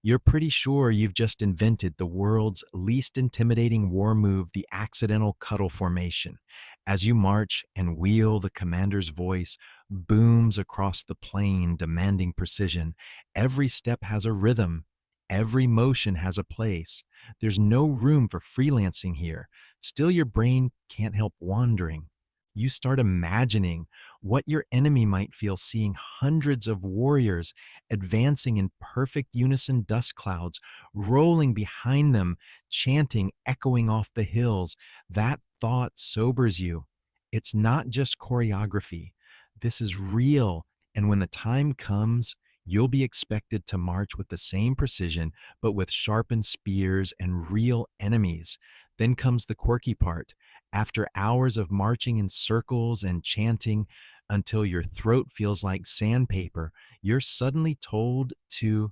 You're pretty sure you've just invented the world's least intimidating war move, the accidental cuddle formation. As you march and wheel, the commander's voice booms across the plain, demanding precision. Every step has a rhythm. Every motion has a place. There's no room for freelancing here. Still, your brain can't help wandering. You start imagining what your enemy might feel seeing hundreds of warriors advancing in perfect unison, dust clouds rolling behind them, chanting, echoing off the hills. That thought sobers you. It's not just choreography. This is real. And when the time comes, you'll be expected to march with the same precision, but with sharpened spears and real enemies. Then comes the quirky part. After hours of marching in circles and chanting until your throat feels like sandpaper, you're suddenly told to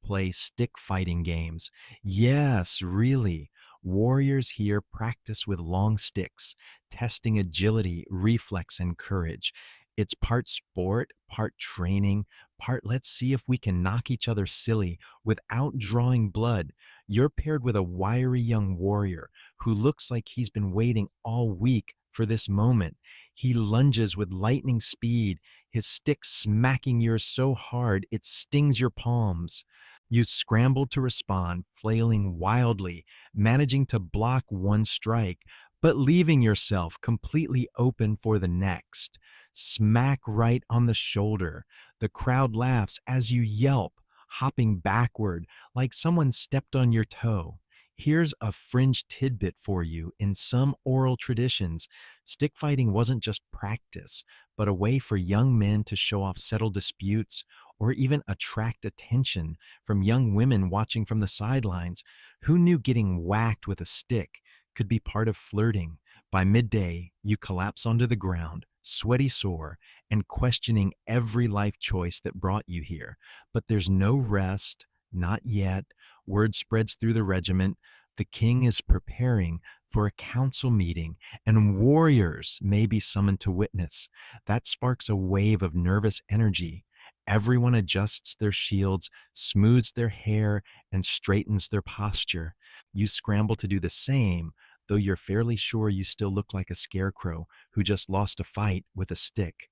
play stick fighting games. Yes, really. Warriors here practice with long sticks, testing agility, reflex, and courage. It's part sport, part training, part let's see if we can knock each other silly without drawing blood. You're paired with a wiry young warrior who looks like he's been waiting all week for this moment. He lunges with lightning speed, his stick smacking yours so hard it stings your palms. You scramble to respond, flailing wildly, managing to block one strike, but leaving yourself completely open for the next. Smack right on the shoulder. The crowd laughs as you yelp, hopping backward like someone stepped on your toe. Here's a fringe tidbit for you. In some oral traditions, stick fighting wasn't just practice, but a way for young men to show off settled disputes or even attract attention from young women watching from the sidelines. Who knew getting whacked with a stick could be part of flirting? By midday, you collapse onto the ground, sweaty sore, and questioning every life choice that brought you here. But there's no rest, not yet. Word spreads through the regiment. The king is preparing for a council meeting, and warriors may be summoned to witness. That sparks a wave of nervous energy. Everyone adjusts their shields, smooths their hair, and straightens their posture. You scramble to do the same, though you're fairly sure you still look like a scarecrow who just lost a fight with a stick.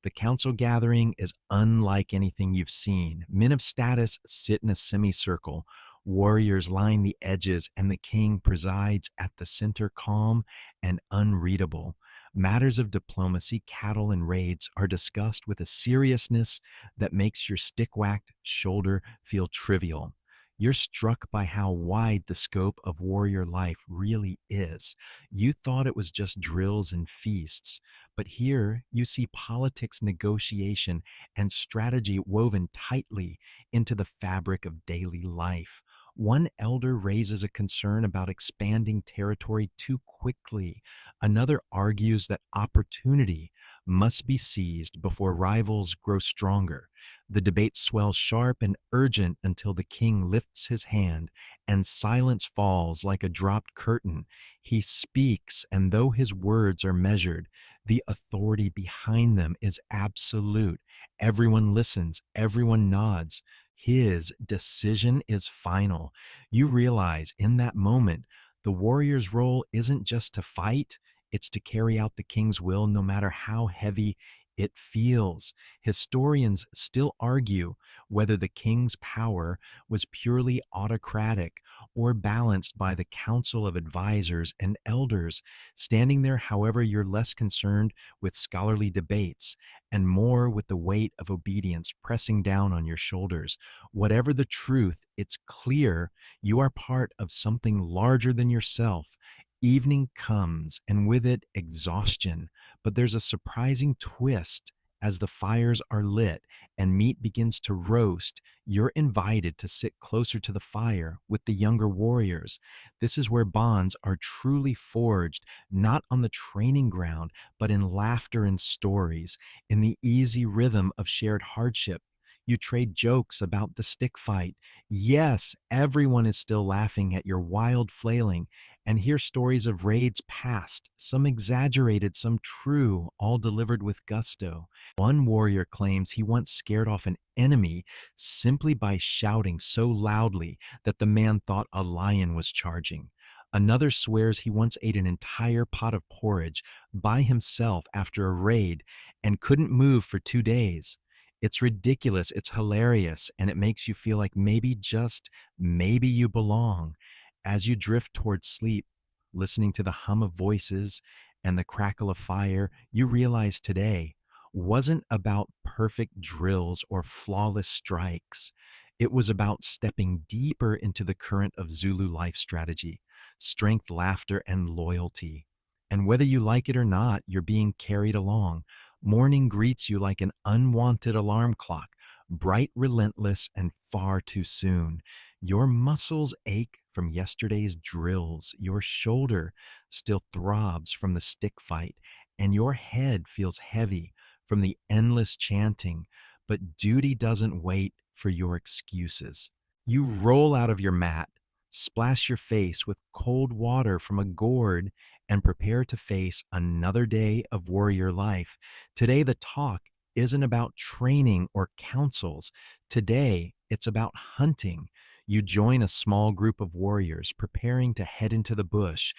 The council gathering is unlike anything you've seen. Men of status sit in a semicircle. Warriors line the edges, and the king presides at the center, calm and unreadable. Matters of diplomacy, cattle, and raids are discussed with a seriousness that makes your stick-whacked shoulder feel trivial. You're struck by how wide the scope of warrior life really is. You thought it was just drills and feasts, but here you see politics, negotiation, and strategy woven tightly into the fabric of daily life. One elder raises a concern about expanding territory too quickly. Another argues that opportunity must be seized before rivals grow stronger. The debate swells sharp and urgent until the king lifts his hand and silence falls like a dropped curtain. He speaks, and though his words are measured, the authority behind them is absolute. Everyone listens, everyone nods. His decision is final. You realize in that moment, the warrior's role isn't just to fight, it's to carry out the king's will no matter how heavy it feels. Historians still argue whether the king's power was purely autocratic or balanced by the council of advisors and elders. Standing there, however, you're less concerned with scholarly debates and more with the weight of obedience pressing down on your shoulders. Whatever the truth, it's clear you are part of something larger than yourself. Evening comes, and with it, exhaustion. But there's a surprising twist. As the fires are lit and meat begins to roast, you're invited to sit closer to the fire with the younger warriors. This is where bonds are truly forged, not on the training ground, but in laughter and stories, in the easy rhythm of shared hardship. You trade jokes about the stick fight. Yes, everyone is still laughing at your wild flailing, and hear stories of raids past, some exaggerated, some true, all delivered with gusto. One warrior claims he once scared off an enemy simply by shouting so loudly that the man thought a lion was charging. Another swears he once ate an entire pot of porridge by himself after a raid and couldn't move for 2 days. It's ridiculous, it's hilarious, and it makes you feel like maybe, just maybe, you belong. As you drift towards sleep, listening to the hum of voices and the crackle of fire, you realize today wasn't about perfect drills or flawless strikes. It was about stepping deeper into the current of Zulu life strategy, strength, laughter, and loyalty. And whether you like it or not, you're being carried along. Morning greets you like an unwanted alarm clock, bright, relentless, and far too soon. Your muscles ache from yesterday's drills. Your shoulder still throbs from the stick fight, and your head feels heavy from the endless chanting. But duty doesn't wait for your excuses. You roll out of your mat, splash your face with cold water from a gourd, and prepare to face another day of warrior life. Today, the talk isn't about training or counsels. Today, it's about hunting. You join a small group of warriors preparing to head into the bush.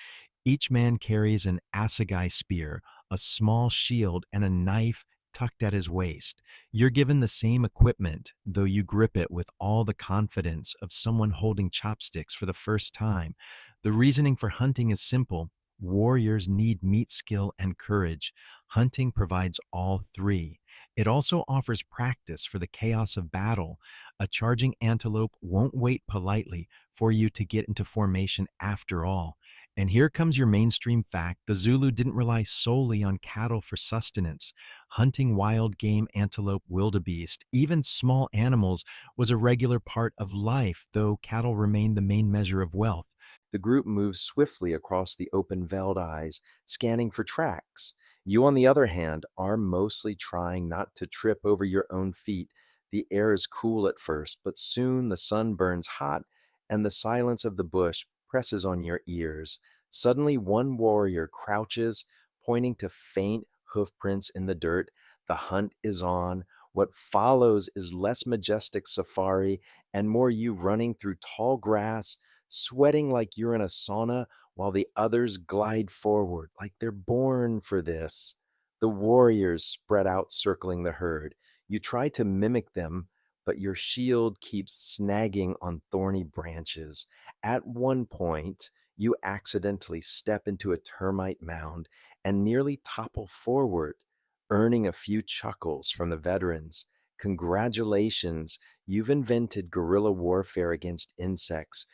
Each man carries an assegai spear, a small shield, and a knife tucked at his waist. You're given the same equipment, though you grip it with all the confidence of someone holding chopsticks for the first time. The reasoning for hunting is simple. Warriors need meat skill and courage. Hunting provides all three. It also offers practice for the chaos of battle. A charging antelope won't wait politely for you to get into formation after all. And here comes your mainstream fact: the Zulu didn't rely solely on cattle for sustenance. Hunting wild game, antelope, wildebeest, even small animals was a regular part of life, though cattle remained the main measure of wealth. The group moves swiftly across the open eyes, scanning for tracks. You, on the other hand, are mostly trying not to trip over your own feet. The air is cool at first, but soon the sun burns hot and the silence of the bush presses on your ears. Suddenly, one warrior crouches, pointing to faint hoofprints in the dirt. The hunt is on. What follows is less majestic safari and more you running through tall grass, sweating like you're in a sauna, while the others glide forward like they're born for this. The warriors spread out, circling the herd. You try to mimic them, but your shield keeps snagging on thorny branches. At one point, you accidentally step into a termite mound and nearly topple forward, earning a few chuckles from the veterans. Congratulations, you've invented guerrilla warfare against insects.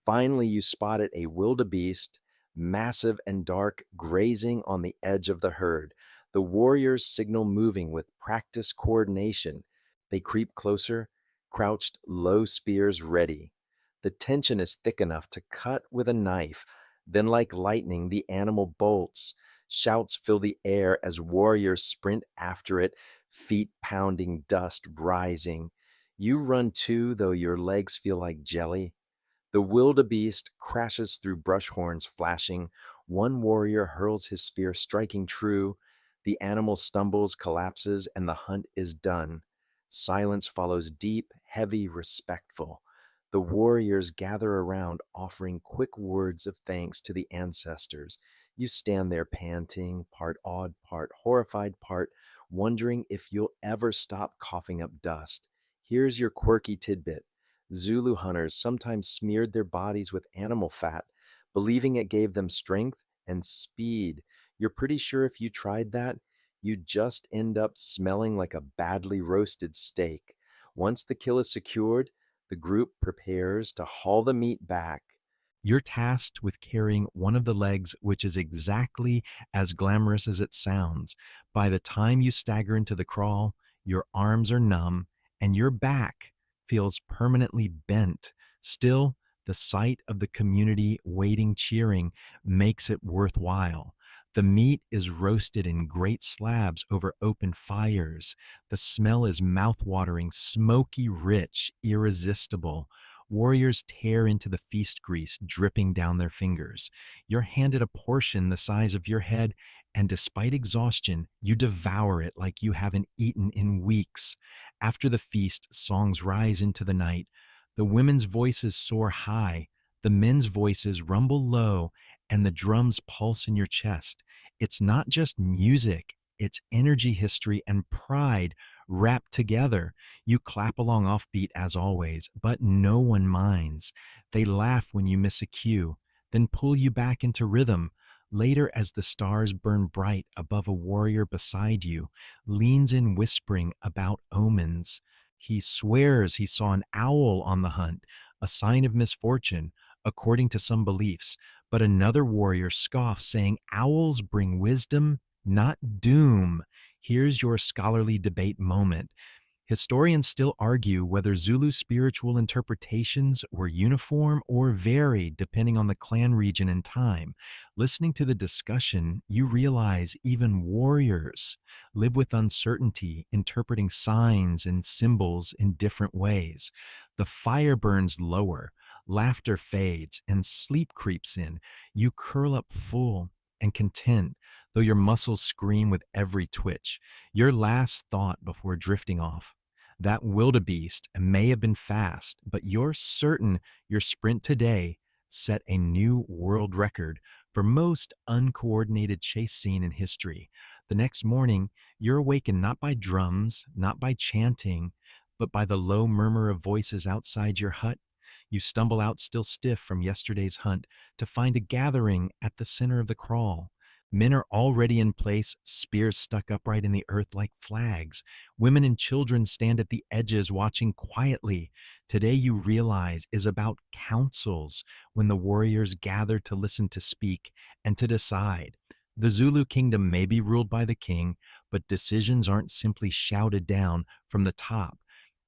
Finally, you spotted a wildebeest, massive and dark, grazing on the edge of the herd. The warriors signal moving with practiced coordination. They creep closer, crouched, low spears ready. The tension is thick enough to cut with a knife. Then, like lightning, the animal bolts. Shouts fill the air as warriors sprint after it, feet pounding, dust rising. You run too, though your legs feel like jelly. The wildebeest crashes through brush horns flashing. One warrior hurls his spear, striking true. The animal stumbles, collapses, and the hunt is done. Silence follows, deep, heavy, respectful. The warriors gather around, offering quick words of thanks to the ancestors. You stand there panting, part awed, part horrified, part wondering if you'll ever stop coughing up dust. Here's your quirky tidbit. Zulu hunters sometimes smeared their bodies with animal fat, believing it gave them strength and speed. You're pretty sure if you tried that, you'd just end up smelling like a badly roasted steak. Once the kill is secured, the group prepares to haul the meat back. You're tasked with carrying one of the legs, which is exactly as glamorous as it sounds. By the time you stagger into the crawl, your arms are numb and your back feels permanently bent. Still, the sight of the community waiting, cheering, makes it worthwhile. The meat is roasted in great slabs over open fires. The smell is mouth-watering, smoky, rich, irresistible. Warriors tear into the feast grease, dripping down their fingers. You're handed a portion the size of your head, and despite exhaustion, you devour it like you haven't eaten in weeks. After the feast, songs rise into the night. The women's voices soar high, the men's voices rumble low, and the drums pulse in your chest. It's not just music, it's energy, history, and pride wrapped together. You clap along offbeat as always, but no one minds. They laugh when you miss a cue, then pull you back into rhythm. Later, as the stars burn bright above a warrior beside you, leans in whispering about omens. He swears he saw an owl on the hunt, a sign of misfortune, according to some beliefs. But another warrior scoffs, saying owls bring wisdom, not doom. Here's your scholarly debate moment. Historians still argue whether Zulu spiritual interpretations were uniform or varied depending on the clan region and time. Listening to the discussion, you realize even warriors live with uncertainty, interpreting signs and symbols in different ways. The fire burns lower, laughter fades, and sleep creeps in. You curl up full and content, though your muscles scream with every twitch. Your last thought before drifting off. That wildebeest may have been fast, but you're certain your sprint today set a new world record for most uncoordinated chase scene in history. The next morning, you're awakened not by drums, not by chanting, but by the low murmur of voices outside your hut. You stumble out still stiff from yesterday's hunt to find a gathering at the center of the crawl. Men are already in place, spears stuck upright in the earth like flags. Women and children stand at the edges watching quietly. Today, you realize, is about councils, when the warriors gather to listen, to speak, and to decide. The Zulu kingdom may be ruled by the king, but decisions aren't simply shouted down from the top.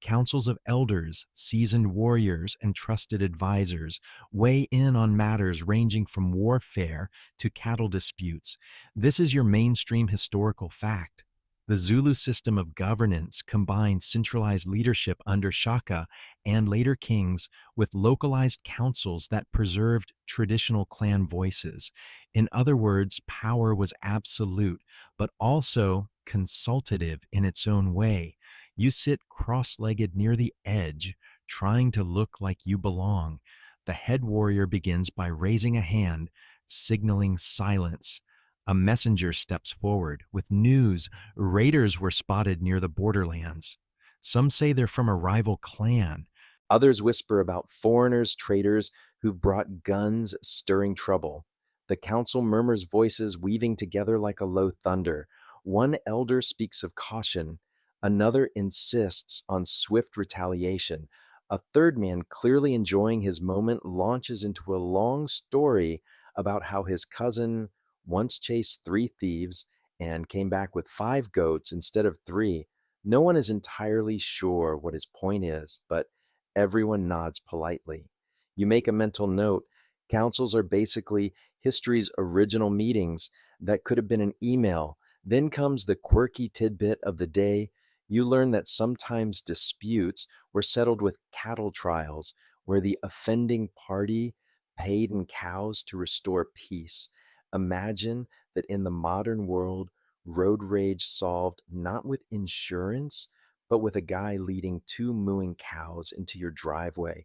Councils of elders, seasoned warriors, and trusted advisors weigh in on matters ranging from warfare to cattle disputes. This is your mainstream historical fact. The Zulu system of governance combined centralized leadership under Shaka and later kings with localized councils that preserved traditional clan voices. In other words, power was absolute, but also consultative in its own way. You sit cross-legged near the edge, trying to look like you belong. The head warrior begins by raising a hand, signaling silence. A messenger steps forward with news. Raiders were spotted near the borderlands. Some say they're from a rival clan. Others whisper about foreigners, traitors who've brought guns, stirring trouble. The council murmurs, voices weaving together like a low thunder. One elder speaks of caution. Another insists on swift retaliation. A third man, clearly enjoying his moment, launches into a long story about how his cousin once chased 3 thieves and came back with 5 goats instead of 3. No one is entirely sure what his point is, but everyone nods politely. You make a mental note. Councils are basically history's original meetings that could have been an email. Then comes the quirky tidbit of the day. You learn that sometimes disputes were settled with cattle trials, where the offending party paid in cows to restore peace. Imagine that in the modern world, road rage solved not with insurance, but with a guy leading 2 mooing cows into your driveway.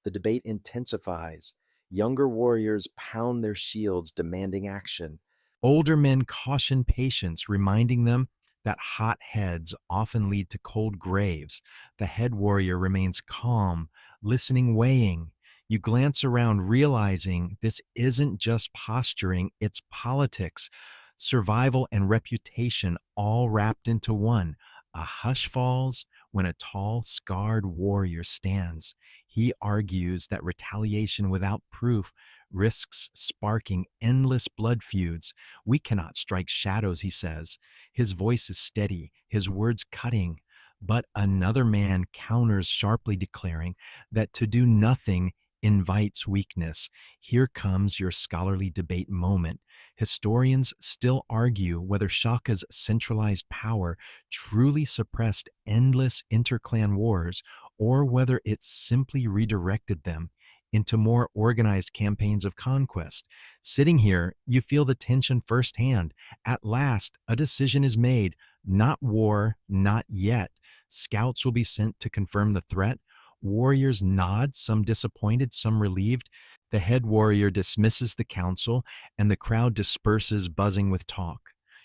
The debate intensifies. Younger warriors pound their shields, demanding action. Older men caution patience, reminding them that hot heads often lead to cold graves. The head warrior remains calm, listening, weighing. You glance around, realizing this isn't just posturing, it's politics, survival, and reputation all wrapped into one. A hush falls when a tall, scarred warrior stands. He argues that retaliation without proof risks sparking endless blood feuds. We cannot strike shadows, he says. His voice is steady, his words cutting. But another man counters sharply, declaring that to do nothing invites weakness. Here comes your scholarly debate moment. Historians still argue whether Shaka's centralized power truly suppressed endless interclan wars or whether it simply redirected them into more organized campaigns of conquest. Sitting here, you feel the tension firsthand. At last, a decision is made. Not war, not yet. Scouts will be sent to confirm the threat. Warriors nod, some disappointed, some relieved. The head warrior dismisses the council, and the crowd disperses, buzzing with talk.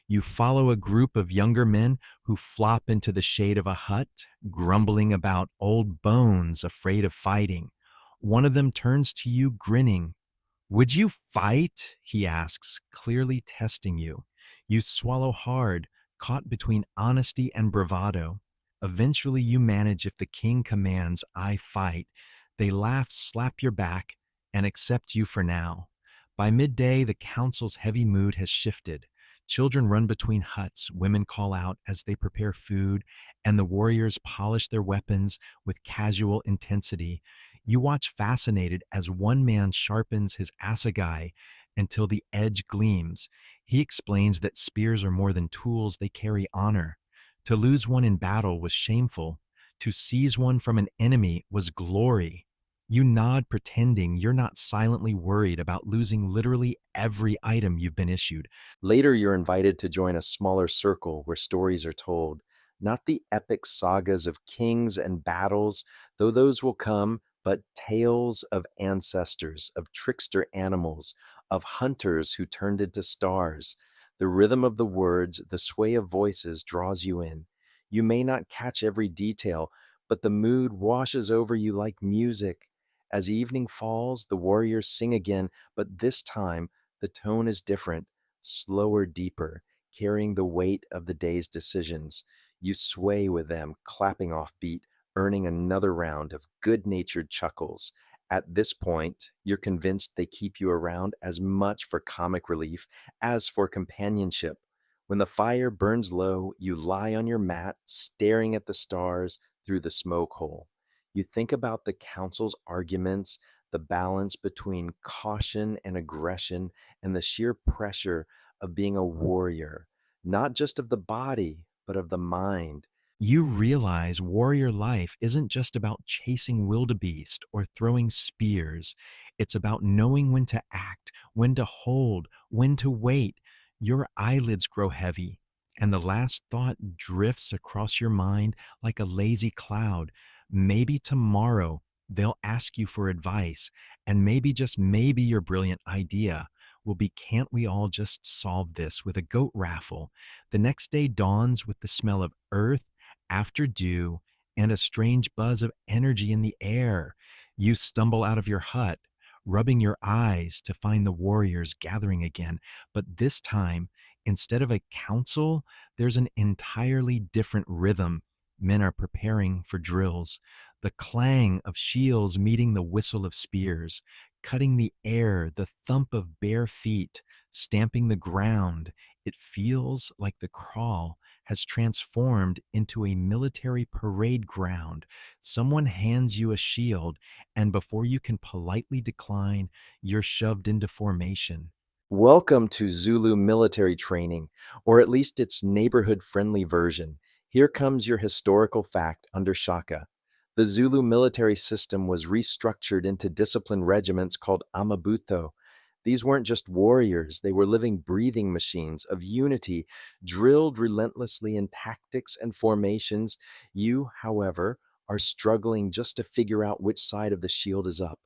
You follow a group of younger men who flop into the shade of a hut, grumbling about old bones afraid of fighting. One of them turns to you, grinning. "Would you fight?" he asks, clearly testing you. You swallow hard, caught between honesty and bravado. Eventually, you manage. If the king commands, I fight. They laugh, slap your back, and accept you for now. By midday, the council's heavy mood has shifted. Children run between huts, women call out as they prepare food, and the warriors polish their weapons with casual intensity. You watch fascinated as one man sharpens his assegai until the edge gleams. He explains that spears are more than tools, they carry honor. To lose one in battle was shameful. To seize one from an enemy was glory. You nod, pretending you're not silently worried about losing literally every item you've been issued. Later, you're invited to join a smaller circle where stories are told, not the epic sagas of kings and battles, though those will come, but tales of ancestors, of trickster animals, of hunters who turned into stars. The rhythm of the words, the sway of voices draws you in. You may not catch every detail, but the mood washes over you like music. As evening falls, the warriors sing again, but this time the tone is different, slower, deeper, carrying the weight of the day's decisions. You sway with them, clapping off beat, earning another round of good natured chuckles. At this point, you're convinced they keep you around as much for comic relief as for companionship. When the fire burns low, you lie on your mat, staring at the stars through the smoke hole. You think about the council's arguments, the balance between caution and aggression, and the sheer pressure of being a warrior, not just of the body, but of the mind. You realize warrior life isn't just about chasing wildebeest or throwing spears. It's about knowing when to act, when to hold, when to wait. Your eyelids grow heavy, and the last thought drifts across your mind like a lazy cloud. Maybe tomorrow they'll ask you for advice, and maybe, just maybe, your brilliant idea will be, can't we all just solve this with a goat raffle? The next day dawns with the smell of earth after dew, and a strange buzz of energy in the air. You stumble out of your hut, rubbing your eyes to find the warriors gathering again. But this time, instead of a council, there's an entirely different rhythm. Men are preparing for drills, the clang of shields meeting the whistle of spears, cutting the air, the thump of bare feet, stamping the ground. It feels like the crawl has transformed into a military parade ground. Someone hands you a shield, and before you can politely decline, you're shoved into formation. Welcome to Zulu military training, or at least its neighborhood friendly version. Here comes your historical fact under Shaka. The Zulu military system was restructured into disciplined regiments called Amabuto. These weren't just warriors, they were living, breathing machines of unity, drilled relentlessly in tactics and formations. You, however, are struggling just to figure out which side of the shield is up.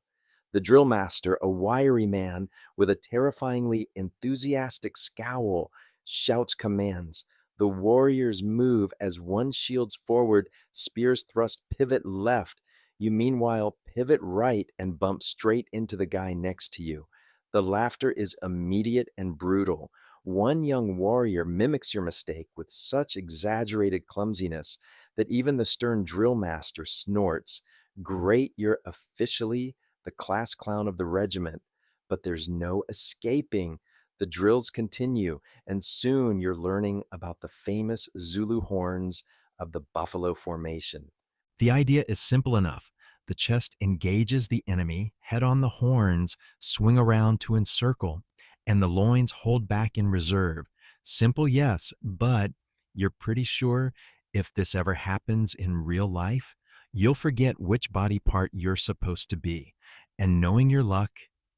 The drill master, a wiry man with a terrifyingly enthusiastic scowl, shouts commands. The warriors move as one shields forward, spears thrust, pivot left. You meanwhile pivot right and bump straight into the guy next to you. The laughter is immediate and brutal. One young warrior mimics your mistake with such exaggerated clumsiness that even the stern drill master snorts. Great, you're officially the class clown of the regiment, but there's no escaping. The drills continue, and soon you're learning about the famous Zulu horns of the buffalo formation. The idea is simple enough. The chest engages the enemy, head on the horns, swing around to encircle, and the loins hold back in reserve. Simple, yes, but you're pretty sure if this ever happens in real life, you'll forget which body part you're supposed to be. And knowing your luck,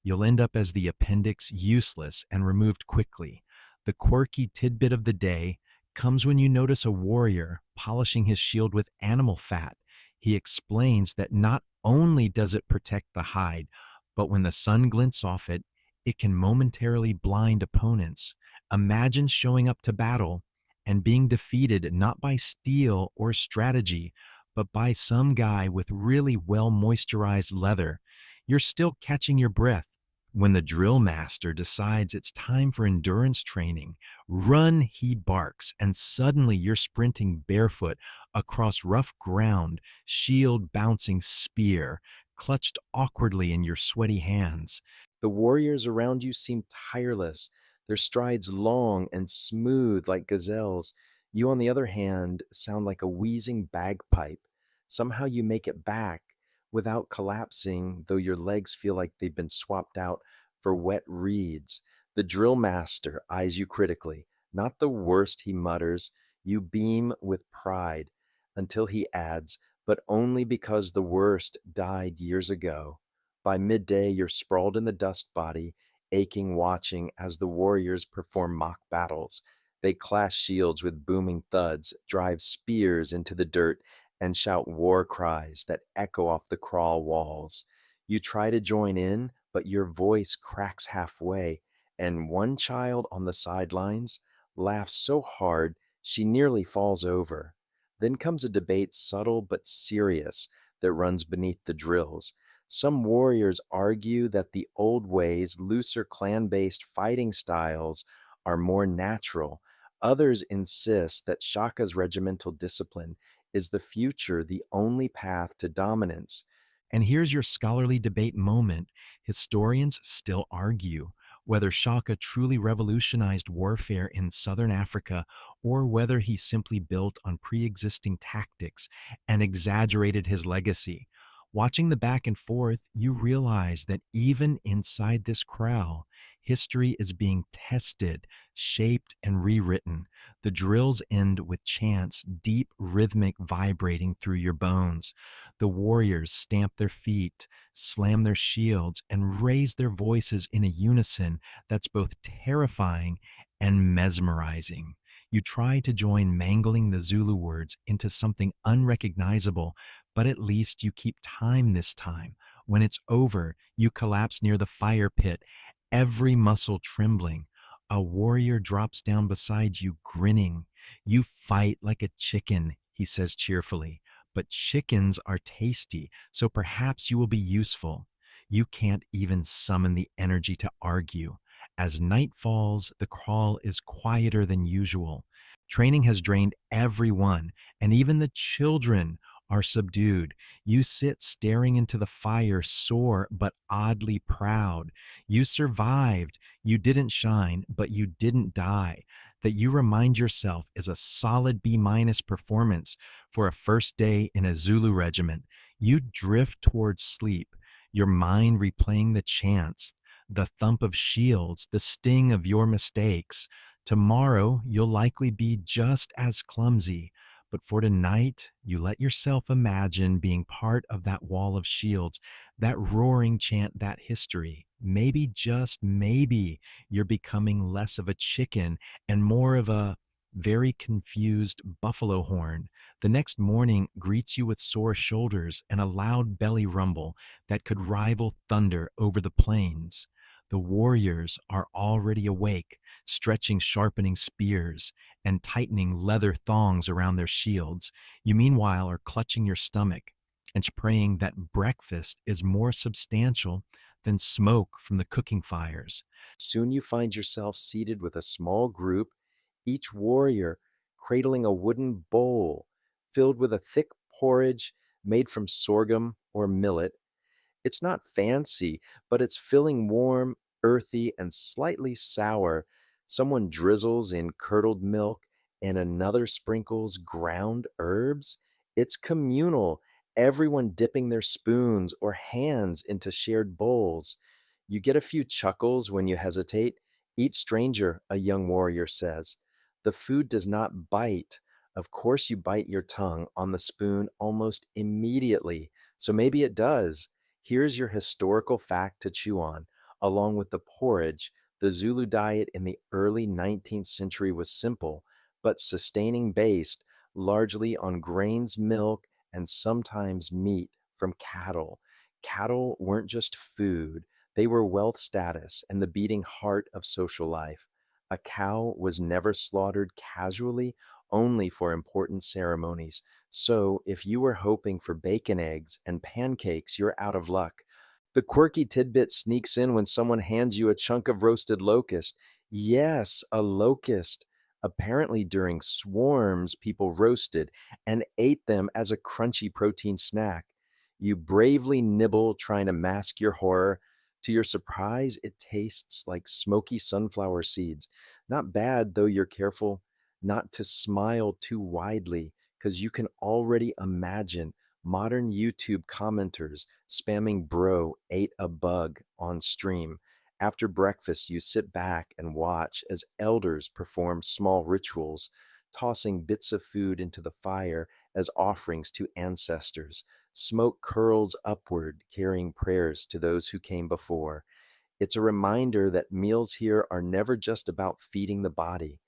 you'll end up as the appendix, useless and removed quickly. The quirky tidbit of the day comes when you notice a warrior polishing his shield with animal fat. He explains that not only does it protect the hide, but when the sun glints off it, it can momentarily blind opponents. Imagine showing up to battle and being defeated not by steel or strategy, but by some guy with really well moisturized leather. You're still catching your breath when the drill master decides it's time for endurance training. Run, he barks, and suddenly you're sprinting barefoot across rough ground, shield bouncing spear, clutched awkwardly in your sweaty hands. The warriors around you seem tireless, their strides long and smooth like gazelles. You, on the other hand, sound like a wheezing bagpipe. Somehow you make it back without collapsing, though your legs feel like they've been swapped out for wet reeds. The drill master eyes you critically. Not the worst, he mutters. You beam with pride until he adds, but only because the worst died years ago. By midday, you're sprawled in the dust body, aching watching as the warriors perform mock battles. They clash shields with booming thuds, drive spears into the dirt, and shout war cries that echo off the crawl walls. You try to join in, but your voice cracks halfway, and one child on the sidelines laughs so hard she nearly falls over. Then comes a debate, subtle but serious, that runs beneath the drills. Some warriors argue that the old ways, looser clan based fighting styles, are more natural. Others insist that Shaka's regimental discipline is the future, the only path to dominance. And here's your scholarly debate moment. Historians still argue whether Shaka truly revolutionized warfare in southern Africa or whether he simply built on pre existing tactics and exaggerated his legacy. Watching the back and forth, you realize that even inside this corral, history is being tested, shaped, and rewritten. The drills end with chants, deep rhythmic vibrating through your bones. The warriors stamp their feet, slam their shields, and raise their voices in a unison that's both terrifying and mesmerizing. You try to join mangling the Zulu words into something unrecognizable, but at least you keep time this time. When it's over, you collapse near the fire pit, every muscle trembling. A warrior drops down beside you, grinning. You fight like a chicken, he says cheerfully. But chickens are tasty, so perhaps you will be useful. You can't even summon the energy to argue. As night falls, the crawl is quieter than usual. Training has drained everyone, and even the children are subdued. You sit staring into the fire, sore but oddly proud. You survived. You didn't shine, but you didn't die. That you remind yourself is a solid B minus performance for a first day in a Zulu regiment. You drift towards sleep, your mind replaying the chants, the thump of shields, the sting of your mistakes. Tomorrow, you'll likely be just as clumsy, but for tonight, you let yourself imagine being part of that wall of shields, that roaring chant, that history. Maybe, just maybe, you're becoming less of a chicken and more of a very confused buffalo horn. The next morning greets you with sore shoulders and a loud belly rumble that could rival thunder over the plains. The warriors are already awake, stretching sharpening spears and tightening leather thongs around their shields. You meanwhile are clutching your stomach and praying that breakfast is more substantial than smoke from the cooking fires. Soon you find yourself seated with a small group, each warrior cradling a wooden bowl filled with a thick porridge made from sorghum or millet. It's not fancy, but it's filling warm, earthy, and slightly sour. Someone drizzles in curdled milk and another sprinkles ground herbs. It's communal, everyone dipping their spoons or hands into shared bowls. You get a few chuckles when you hesitate. Eat stranger, a young warrior says. The food does not bite. Of course, you bite your tongue on the spoon almost immediately. So maybe it does. Here's your historical fact to chew on. Along with the porridge, the Zulu diet in the early 19th century was simple, but sustaining based largely on grains, milk, and sometimes meat from cattle. Cattle weren't just food, they were wealth status and the beating heart of social life. A cow was never slaughtered casually, only for important ceremonies. So, if you were hoping for bacon eggs and pancakes, you're out of luck. The quirky tidbit sneaks in when someone hands you a chunk of roasted locust. Yes, a locust. Apparently, during swarms, people roasted and ate them as a crunchy protein snack. You bravely nibble, trying to mask your horror. To your surprise, it tastes like smoky sunflower seeds. Not bad, though you're careful not to smile too widely, because you can already imagine modern YouTube commenters spamming bro ate a bug on stream. After breakfast, you sit back and watch as elders perform small rituals, tossing bits of food into the fire as offerings to ancestors. Smoke curls upward, carrying prayers to those who came before. It's a reminder that meals here are never just about feeding the body.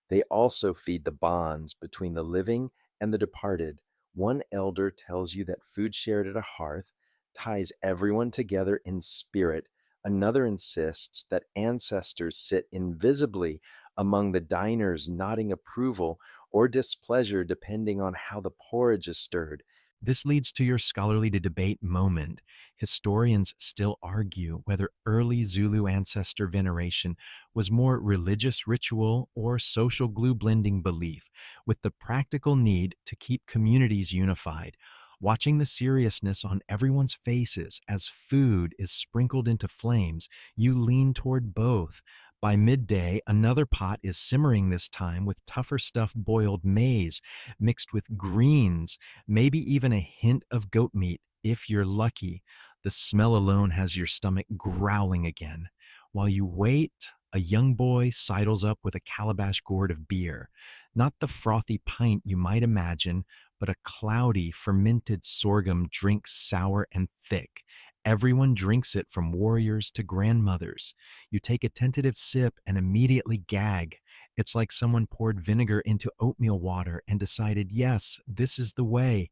They also feed the bonds between the living and the departed. One elder tells you that food shared at a hearth ties everyone together in spirit. Another insists that ancestors sit invisibly among the diners, nodding approval or displeasure depending on how the porridge is stirred. This leads to your scholarly to debate moment. Historians still argue whether early Zulu ancestor veneration was more religious ritual or social glue blending belief, with the practical need to keep communities unified. Watching the seriousness on everyone's faces as food is sprinkled into flames, you lean toward both. By midday, another pot is simmering, this time with tougher stuff boiled maize mixed with greens, maybe even a hint of goat meat if you're lucky. The smell alone has your stomach growling again. While you wait, a young boy sidles up with a calabash gourd of beer. Not the frothy pint you might imagine, but a cloudy, fermented sorghum drink, sour and thick. Everyone drinks it, from warriors to grandmothers. You take a tentative sip and immediately gag. It's like someone poured vinegar into oatmeal water and decided, yes, this is the way.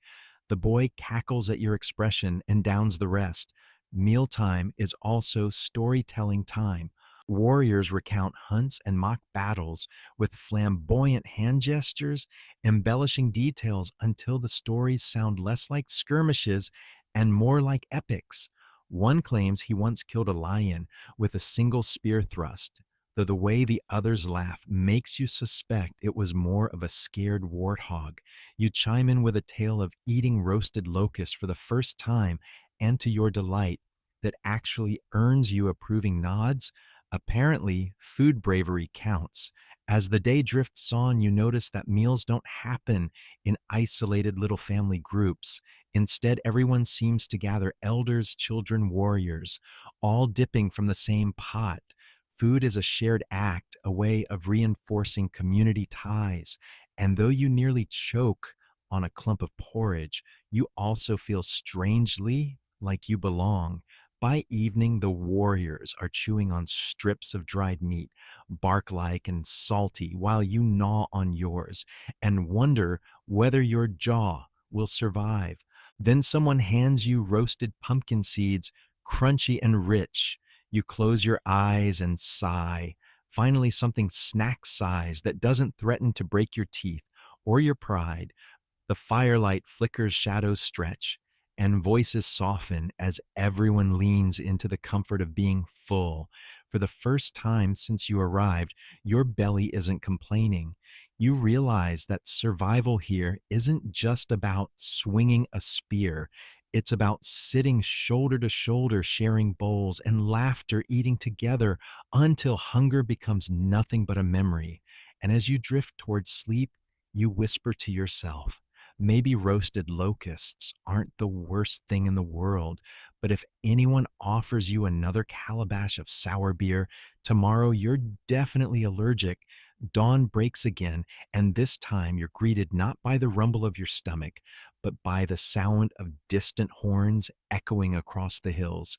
The boy cackles at your expression and downs the rest. Mealtime is also storytelling time. Warriors recount hunts and mock battles with flamboyant hand gestures, embellishing details until the stories sound less like skirmishes and more like epics. One claims he once killed a lion with a single spear thrust, though the way the others laugh makes you suspect it was more of a scared warthog. You chime in with a tale of eating roasted locust for the first time, and to your delight, that actually earns you approving nods. Apparently, food bravery counts. As the day drifts on, you notice that meals don't happen in isolated little family groups. Instead, everyone seems to gather: elders, children, warriors, all dipping from the same pot. Food is a shared act, a way of reinforcing community ties. And though you nearly choke on a clump of porridge, you also feel strangely like you belong. By evening, the warriors are chewing on strips of dried meat, bark like and salty, while you gnaw on yours and wonder whether your jaw will survive. Then someone hands you roasted pumpkin seeds, crunchy and rich. You close your eyes and sigh. Finally, something snack size that doesn't threaten to break your teeth or your pride. The firelight flickers, shadows stretch, and voices soften as everyone leans into the comfort of being full. For the first time since you arrived, your belly isn't complaining. You realize that survival here isn't just about swinging a spear, It's about sitting shoulder to shoulder, sharing bowls, and laughter eating together until hunger becomes nothing but a memory. And as you drift towards sleep, you whisper to yourself, maybe roasted locusts aren't the worst thing in the world, but if anyone offers you another calabash of sour beer, tomorrow you're definitely allergic. Dawn breaks again, and this time you're greeted not by the rumble of your stomach, but by the sound of distant horns echoing across the hills.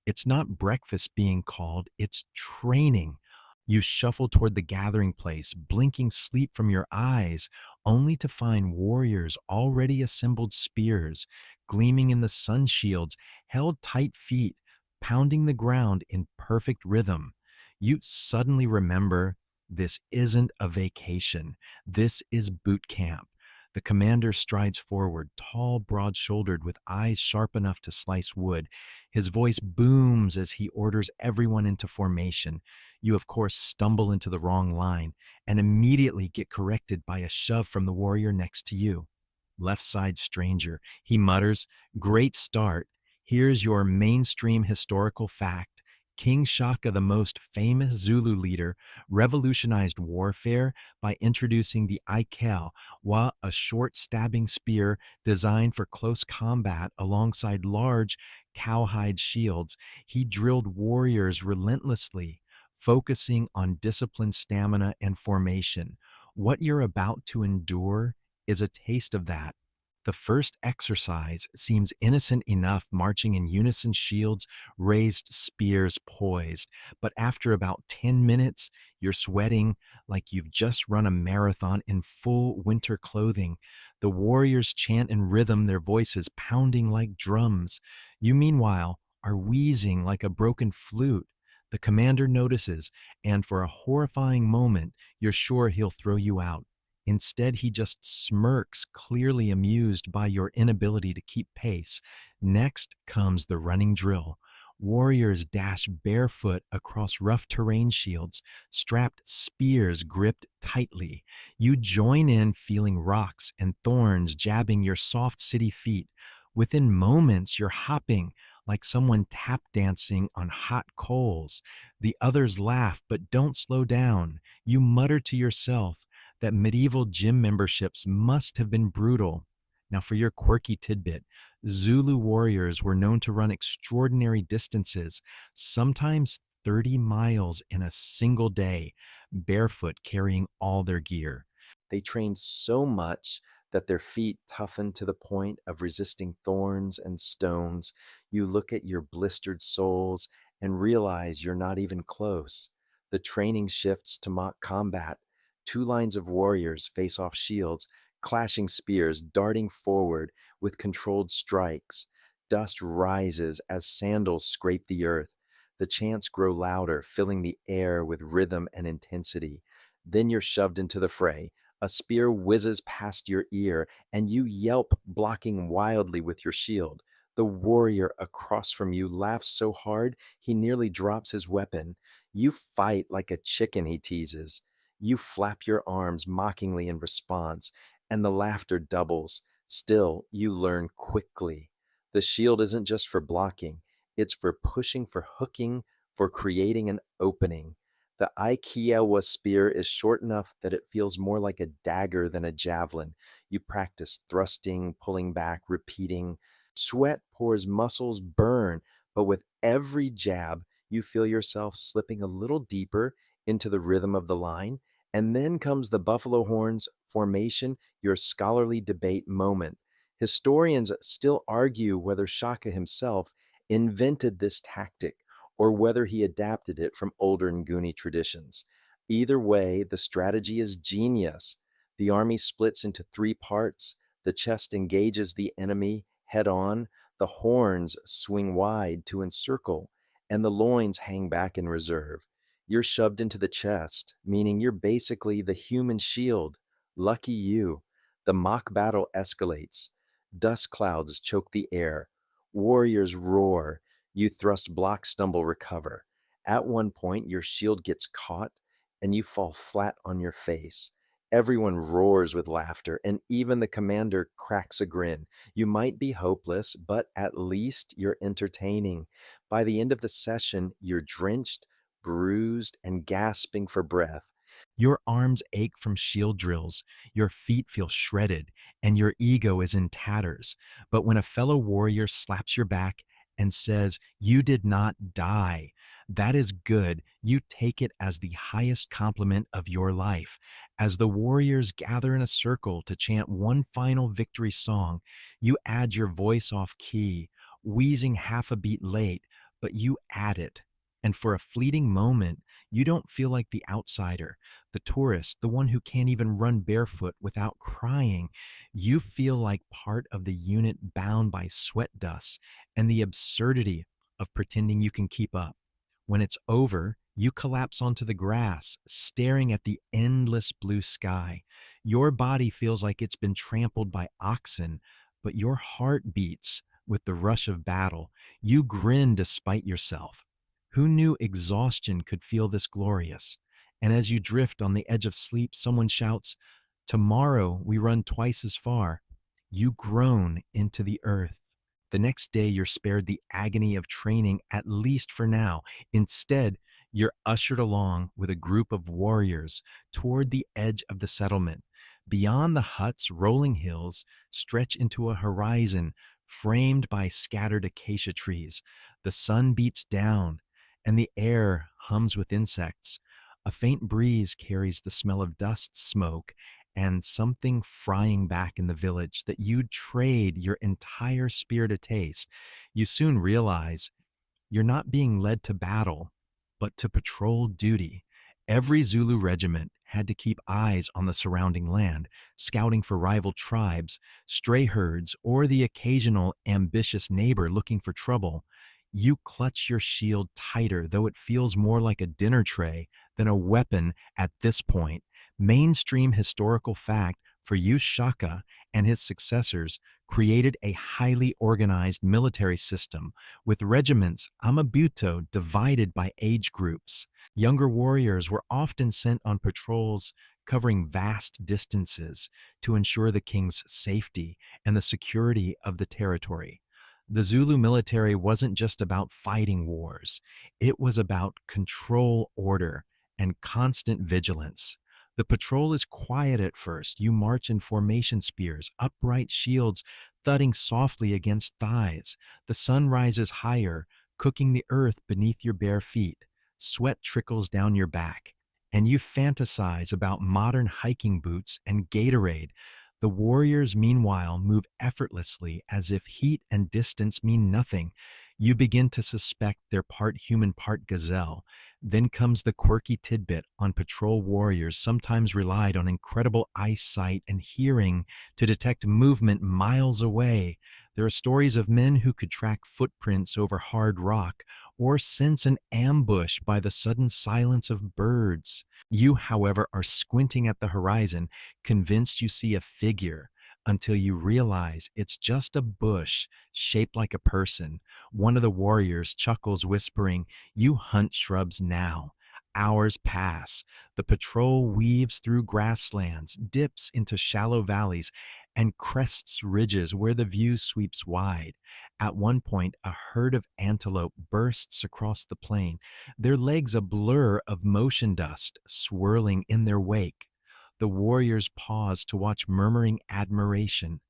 It's not breakfast being called, it's training. You shuffle toward the gathering place, blinking sleep from your eyes, only to find warriors already assembled spears, gleaming in the sun shields, held tight feet, pounding the ground in perfect rhythm. You suddenly remember this isn't a vacation. This is boot camp. The commander strides forward, tall, broad shouldered, with eyes sharp enough to slice wood. His voice booms as he orders everyone into formation. You, of course, stumble into the wrong line and immediately get corrected by a shove from the warrior next to you. Left side stranger, he mutters, great start. Here's your mainstream historical fact. King Shaka, the most famous Zulu leader, revolutionized warfare by introducing the Ikel, a short stabbing spear designed for close combat alongside large cowhide shields. He drilled warriors relentlessly, focusing on discipline, stamina, and formation. What you're about to endure is a taste of that. The first exercise seems innocent enough, marching in unison, shields raised, spears poised. But after about 10 minutes, you're sweating like you've just run a marathon in full winter clothing. The warriors chant in rhythm, their voices pounding like drums. You, meanwhile, are wheezing like a broken flute. The commander notices, and for a horrifying moment, you're sure he'll throw you out. Instead, he just smirks, clearly amused by your inability to keep pace. Next comes the running drill. Warriors dash barefoot across rough terrain shields, strapped spears gripped tightly. You join in, feeling rocks and thorns jabbing your soft city feet. Within moments, you're hopping like someone tap dancing on hot coals. The others laugh, but don't slow down. You mutter to yourself that medieval gym memberships must have been brutal. Now, for your quirky tidbit, Zulu warriors were known to run extraordinary distances, sometimes 30 miles in a single day, barefoot, carrying all their gear. They trained so much that their feet toughened to the point of resisting thorns and stones. You look at your blistered soles and realize you're not even close. The training shifts to mock combat. Two lines of warriors face off shields, clashing spears, darting forward with controlled strikes. Dust rises as sandals scrape the earth. The chants grow louder, filling the air with rhythm and intensity. Then you're shoved into the fray. A spear whizzes past your ear, and you yelp, blocking wildly with your shield. The warrior across from you laughs so hard he nearly drops his weapon. You fight like a chicken, he teases. You flap your arms mockingly in response, and the laughter doubles. Still, you learn quickly. The shield isn't just for blocking, it's for pushing, for hooking, for creating an opening. The Ikeawa spear is short enough that it feels more like a dagger than a javelin. You practice thrusting, pulling back, repeating. Sweat pours, muscles burn, but with every jab, you feel yourself slipping a little deeper into the rhythm of the line. And then comes the buffalo horns formation, your scholarly debate moment. Historians still argue whether Shaka himself invented this tactic or whether he adapted it from older Nguni traditions. Either way, the strategy is genius. The army splits into three parts. The chest engages the enemy head on, the horns swing wide to encircle, and the loins hang back in reserve. You're shoved into the chest, meaning you're basically the human shield. Lucky you. The mock battle escalates. Dust clouds choke the air. Warriors roar. You thrust, block, stumble, recover. At one point, your shield gets caught and you fall flat on your face. Everyone roars with laughter, and even the commander cracks a grin. You might be hopeless, but at least you're entertaining. By the end of the session, you're drenched, bruised, and gasping for breath. Your arms ache from shield drills, your feet feel shredded, and your ego is in tatters. But when a fellow warrior slaps your back and says, "You did not die," that is good. You take it as the highest compliment of your life. As the warriors gather in a circle to chant one final victory song, you add your voice off key, wheezing half a beat late, but you add it. And for a fleeting moment, you don't feel like the outsider, the tourist, the one who can't even run barefoot without crying. You feel like part of the unit bound by sweat dust and the absurdity of pretending you can keep up. When it's over, you collapse onto the grass, staring at the endless blue sky. Your body feels like it's been trampled by oxen, but your heart beats with the rush of battle. You grin despite yourself. Who knew exhaustion could feel this glorious? And as you drift on the edge of sleep, someone shouts, "Tomorrow we run twice as far." You groan into the earth. The next day, you're spared the agony of training, at least for now. Instead, you're ushered along with a group of warriors toward the edge of the settlement. Beyond the huts, rolling hills stretch into a horizon framed by scattered acacia trees. The sun beats down, and the air hums with insects. A faint breeze carries the smell of dust, smoke, and something frying back in the village that you'd trade your entire spear to taste. You soon realize you're not being led to battle, but to patrol duty. Every Zulu regiment had to keep eyes on the surrounding land, scouting for rival tribes, stray herds, or the occasional ambitious neighbor looking for trouble. You clutch your shield tighter, though it feels more like a dinner tray than a weapon at this point. Mainstream historical fact for you, Shaka and his successors created a highly organized military system with regiments Amabuto divided by age groups. Younger warriors were often sent on patrols covering vast distances to ensure the king's safety and the security of the territory. The Zulu military wasn't just about fighting wars, it was about control, order, and constant vigilance. The patrol is quiet at first. You march in formation spears, upright shields thudding softly against thighs. The sun rises higher, cooking the earth beneath your bare feet. Sweat trickles down your back, and you fantasize about modern hiking boots and Gatorade. The warriors, meanwhile, move effortlessly as if heat and distance mean nothing. You begin to suspect they're part human, part gazelle. Then comes the quirky tidbit on patrol warriors sometimes relied on incredible eyesight and hearing to detect movement miles away. There are stories of men who could track footprints over hard rock or sense an ambush by the sudden silence of birds. You, however, are squinting at the horizon, convinced you see a figure, until you realize it's just a bush shaped like a person. One of the warriors chuckles, whispering, "You hunt shrubs now." Hours pass. The patrol weaves through grasslands, dips into shallow valleys, and crests ridges where the view sweeps wide. At one point, a herd of antelope bursts across the plain, their legs a blur of motion dust swirling in their wake. The warriors pause to watch, murmuring admiration.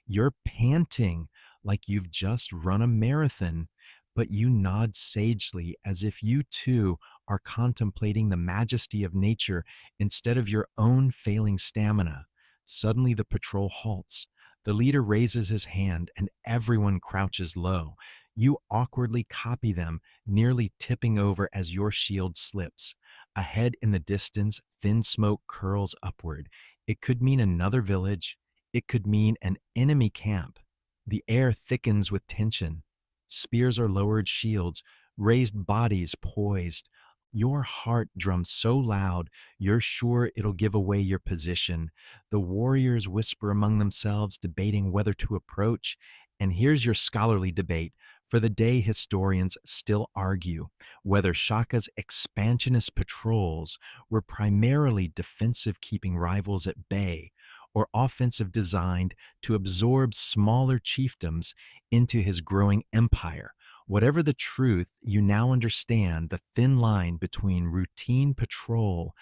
You're panting like you've just run a marathon, but you nod sagely as if you too are contemplating the majesty of nature instead of your own failing stamina. Suddenly, the patrol halts. The leader raises his hand, and everyone crouches low. You awkwardly copy them, nearly tipping over as your shield slips. Ahead in the distance, thin smoke curls upward. It could mean another village. It could mean an enemy camp. The air thickens with tension. Spears are lowered, shields, raised bodies poised. Your heart drums so loud, you're sure it'll give away your position. The warriors whisper among themselves, debating whether to approach. And here's your scholarly debate. For the day, historians still argue whether Shaka's expansionist patrols were primarily defensive, keeping rivals at bay, or offensive, designed to absorb smaller chiefdoms into his growing empire. Whatever the truth, you now understand the thin line between routine patrol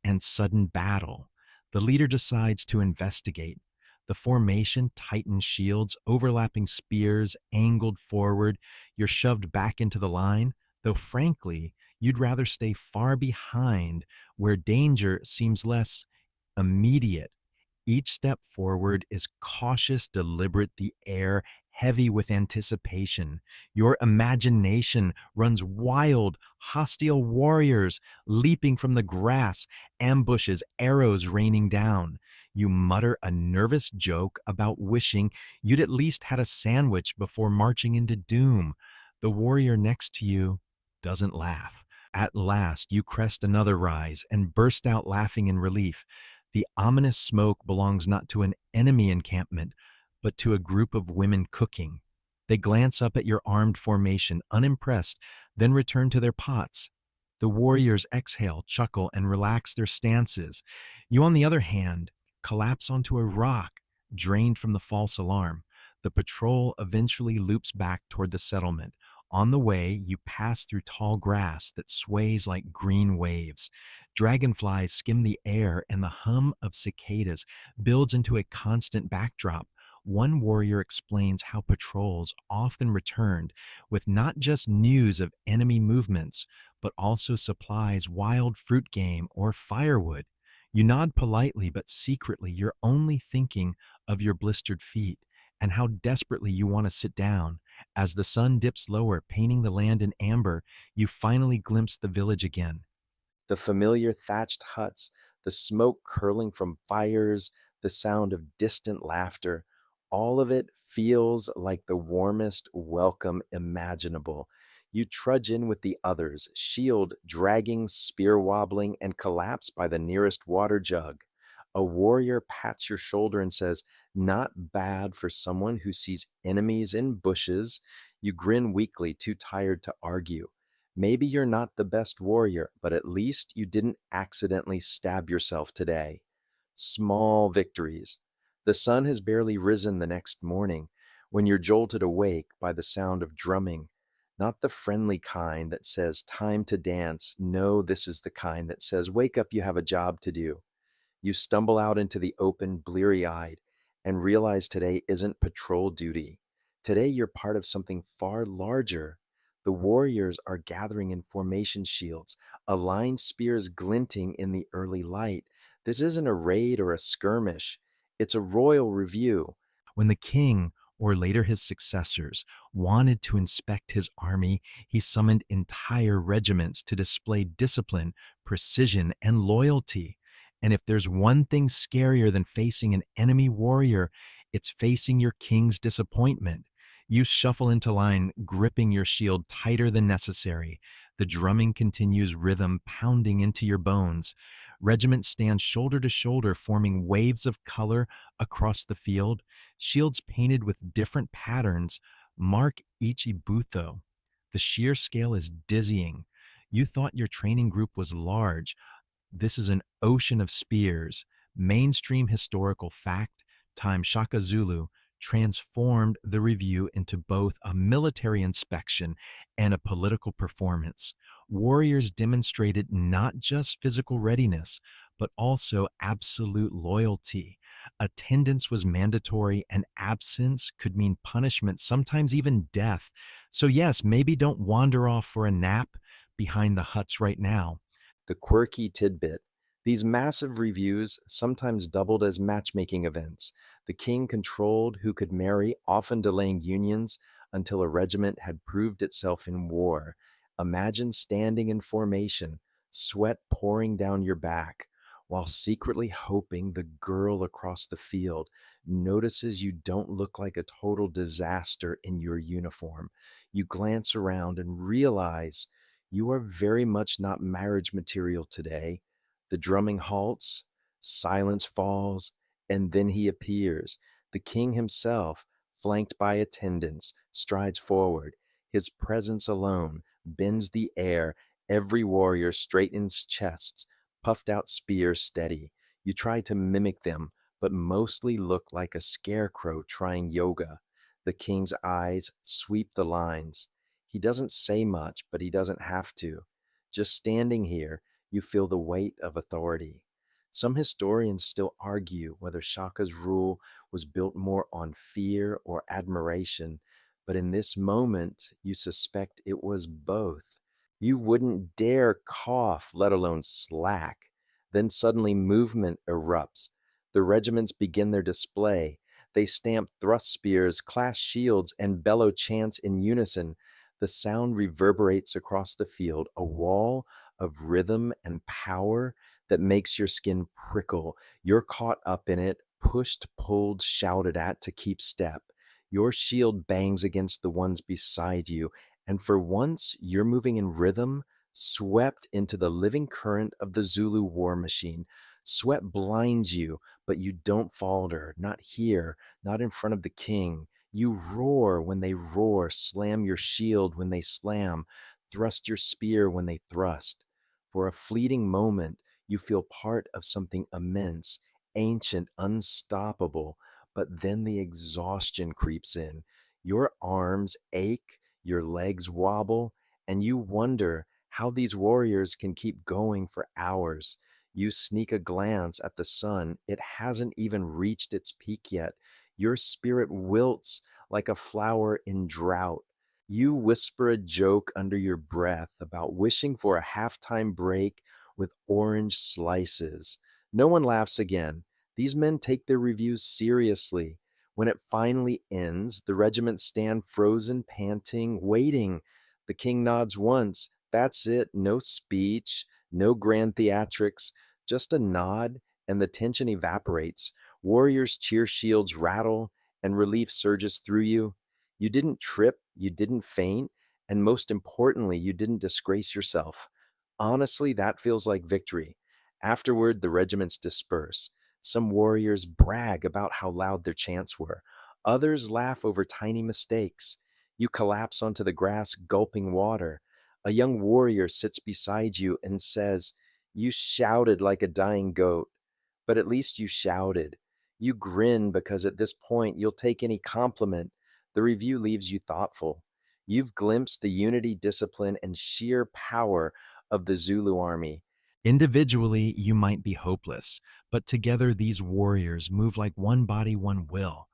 and sudden battle. The leader decides to investigate. The formation tightens shields, overlapping spears, angled forward. You're shoved back into the line, though frankly, you'd rather stay far behind where danger seems less immediate. Each step forward is cautious, deliberate, the air heavy with anticipation. Your imagination runs wild, hostile warriors leaping from the grass, ambushes, arrows raining down. You mutter a nervous joke about wishing you'd at least had a sandwich before marching into doom. The warrior next to you doesn't laugh. At last, you crest another rise and burst out laughing in relief. The ominous smoke belongs not to an enemy encampment, but to a group of women cooking. They glance up at your armed formation, unimpressed, then return to their pots. The warriors exhale, chuckle, and relax their stances. You, on the other hand, collapse onto a rock, drained from the false alarm. The patrol eventually loops back toward the settlement. On the way, you pass through tall grass that sways like green waves. Dragonflies skim the air, and the hum of cicadas builds into a constant backdrop. One warrior explains how patrols often returned with not just news of enemy movements, but also supplies, wild fruit game, or firewood. You nod politely, but secretly you're only thinking of your blistered feet and how desperately you want to sit down. As the sun dips lower, painting the land in amber, you finally glimpse the village again. The familiar thatched huts, the smoke curling from fires, the sound of distant laughter, all of it feels like the warmest welcome imaginable. You trudge in with the others, shield dragging, spear wobbling, and collapse by the nearest water jug. A warrior pats your shoulder and says, "Not bad for someone who sees enemies in bushes." You grin weakly, too tired to argue. Maybe you're not the best warrior, but at least you didn't accidentally stab yourself today. Small victories. The sun has barely risen the next morning when you're jolted awake by the sound of drumming. Not the friendly kind that says, "Time to dance." No, this is the kind that says, "Wake up, you have a job to do." You stumble out into the open, bleary eyed, and realize today isn't patrol duty. Today you're part of something far larger. The warriors are gathering in formation shields, aligned spears glinting in the early light. This isn't a raid or a skirmish, it's a royal review. When the king, or later his successors, wanted to inspect his army, he summoned entire regiments to display discipline, precision, and loyalty. And if there's one thing scarier than facing an enemy warrior, it's facing your king's disappointment. You shuffle into line, gripping your shield tighter than necessary. The drumming continues, rhythm pounding into your bones. Regiments stand shoulder to shoulder, forming waves of color across the field. Shields painted with different patterns mark each ibutho. The sheer scale is dizzying. You thought your training group was large. This is an ocean of spears. Mainstream historical fact, time Shaka Zulu, transformed the review into both a military inspection and a political performance. Warriors demonstrated not just physical readiness, but also absolute loyalty. Attendance was mandatory, and absence could mean punishment, sometimes even death. So, yes, maybe don't wander off for a nap behind the huts right now. The quirky tidbit. These massive reviews sometimes doubled as matchmaking events. The king controlled who could marry, often delaying unions until a regiment had proved itself in war. Imagine standing in formation, sweat pouring down your back, while secretly hoping the girl across the field notices you don't look like a total disaster in your uniform. You glance around and realize you are very much not marriage material today. The drumming halts, silence falls, and then he appears. The king himself, flanked by attendants, strides forward. His presence alone bends the air. Every warrior straightens chests, puffed out spears steady. You try to mimic them, but mostly look like a scarecrow trying yoga. The king's eyes sweep the lines. He doesn't say much, but he doesn't have to. Just standing here, you feel the weight of authority. Some historians still argue whether Shaka's rule was built more on fear or admiration, but in this moment, you suspect it was both. You wouldn't dare cough, let alone slack. Then suddenly movement erupts. The regiments begin their display. They stamp thrust spears, clash shields, and bellow chants in unison. The sound reverberates across the field, a wall of rhythm and power that makes your skin prickle. You're caught up in it, pushed, pulled, shouted at to keep step. Your shield bangs against the ones beside you, and for once you're moving in rhythm, swept into the living current of the Zulu war machine. Sweat blinds you, but you don't falter, not here, not in front of the king. You roar when they roar, slam your shield when they slam, thrust your spear when they thrust. For a fleeting moment, you feel part of something immense, ancient, unstoppable, but then the exhaustion creeps in. Your arms ache, your legs wobble, and you wonder how these warriors can keep going for hours. You sneak a glance at the sun. It hasn't even reached its peak yet. Your spirit wilts like a flower in drought. You whisper a joke under your breath about wishing for a halftime break with orange slices. No one laughs again. These men take their reviews seriously. When it finally ends, the regiment stand frozen, panting, waiting. The king nods once. That's it. No speech, no grand theatrics, just a nod, and the tension evaporates. Warriors cheer, shields rattle, and relief surges through you. You didn't trip, you didn't faint, and most importantly, you didn't disgrace yourself. Honestly, that feels like victory. Afterward, the regiments disperse. Some warriors brag about how loud their chants were. Others laugh over tiny mistakes. You collapse onto the grass, gulping water. A young warrior sits beside you and says, "You shouted like a dying goat, but at least you shouted." You grin because at this point you'll take any compliment. The review leaves you thoughtful. You've glimpsed the unity, discipline, and sheer power of the Zulu army. Individually, you might be hopeless, but together these warriors move like one body, one will.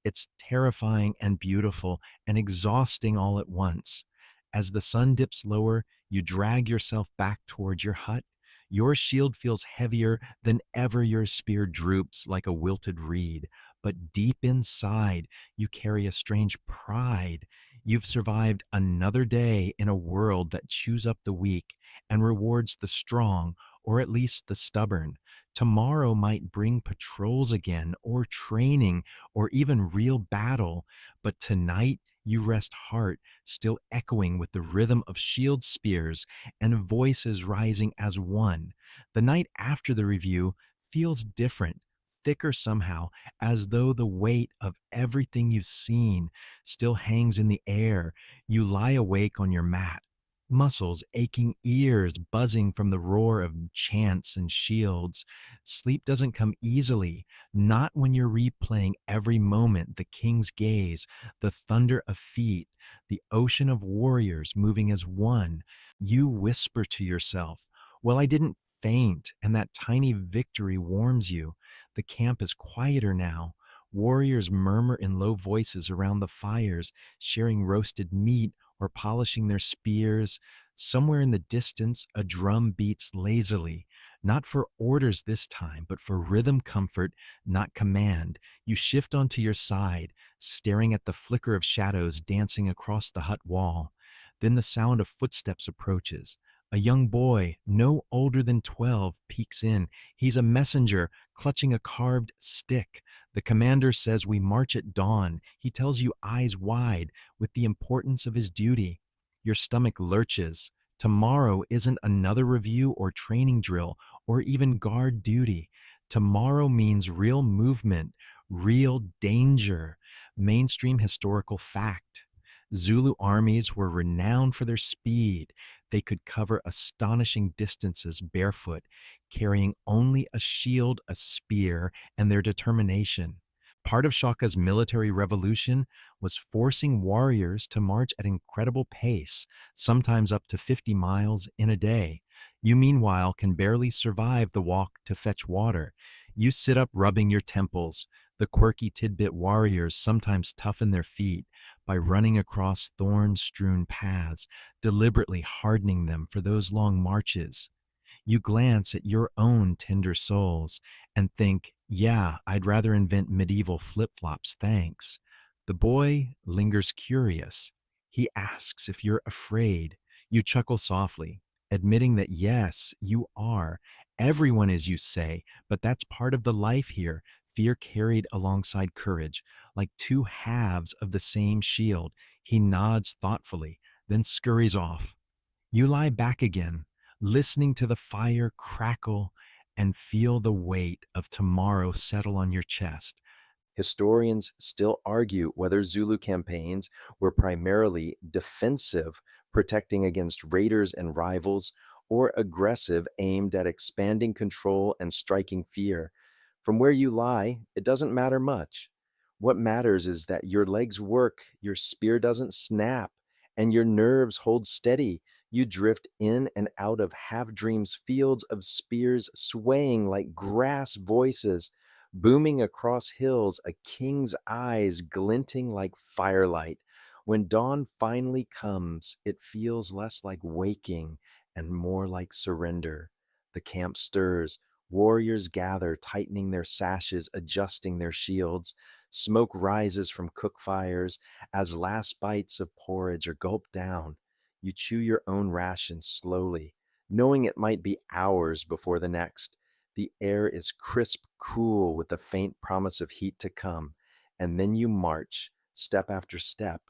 It's terrifying and beautiful and exhausting all at once. As the sun dips lower, you drag yourself back toward your hut. Your shield feels heavier than ever, your spear droops like a wilted reed. But deep inside, you carry a strange pride. You've survived another day in a world that chews up the weak and rewards the strong, or at least the stubborn. Tomorrow might bring patrols again, or training, or even real battle. But tonight, you rest heart, still echoing with the rhythm of shield spears and voices rising as one. The night after the review feels different, thicker somehow, as though the weight of everything you've seen still hangs in the air. You lie awake on your mat, muscles aching, ears buzzing from the roar of chants and shields. Sleep doesn't come easily, not when you're replaying every moment, the king's gaze, the thunder of feet, the ocean of warriors moving as one. You whisper to yourself, "Well, I didn't faint," and that tiny victory warms you. The camp is quieter now. Warriors murmur in low voices around the fires, sharing roasted meat or polishing their spears. Somewhere in the distance, a drum beats lazily, not for orders this time, but for rhythm comfort, not command. You shift onto your side, staring at the flicker of shadows dancing across the hut wall. Then the sound of footsteps approaches. A young boy, no older than 12, peeks in. He's a messenger, clutching a carved stick. The commander says we march at dawn. He tells you eyes wide with the importance of his duty. Your stomach lurches. Tomorrow isn't another review or training drill or even guard duty. Tomorrow means real movement, real danger, mainstream historical fact. Zulu armies were renowned for their speed. They could cover astonishing distances barefoot, carrying only a shield, a spear, and their determination. Part of Shaka's military revolution was forcing warriors to march at incredible pace, sometimes up to 50 miles in a day. You, meanwhile, can barely survive the walk to fetch water. You sit up rubbing your temples. The quirky tidbit warriors sometimes toughen their feet by running across thorn strewn paths, deliberately hardening them for those long marches. You glance at your own tender souls and think, yeah, I'd rather invent medieval flip flops, thanks. The boy lingers curious. He asks if you're afraid. You chuckle softly, admitting that yes, you are. Everyone is, you say, but that's part of the life here. Fear carried alongside courage, like two halves of the same shield. He nods thoughtfully, then scurries off. You lie back again, listening to the fire crackle and feel the weight of tomorrow settle on your chest. Historians still argue whether Zulu campaigns were primarily defensive, protecting against raiders and rivals, or aggressive, aimed at expanding control and striking fear. From where you lie, it doesn't matter much. What matters is that your legs work, your spear doesn't snap, and your nerves hold steady. You drift in and out of half dreams, fields of spears swaying like grass voices booming across hills, a king's eyes glinting like firelight. When dawn finally comes, it feels less like waking and more like surrender. The camp stirs. Warriors gather, tightening their sashes, adjusting their shields. Smoke rises from cook fires as last bites of porridge are gulped down. You chew your own ration slowly, knowing it might be hours before the next. The air is crisp cool with the faint promise of heat to come, and then you march, step after step.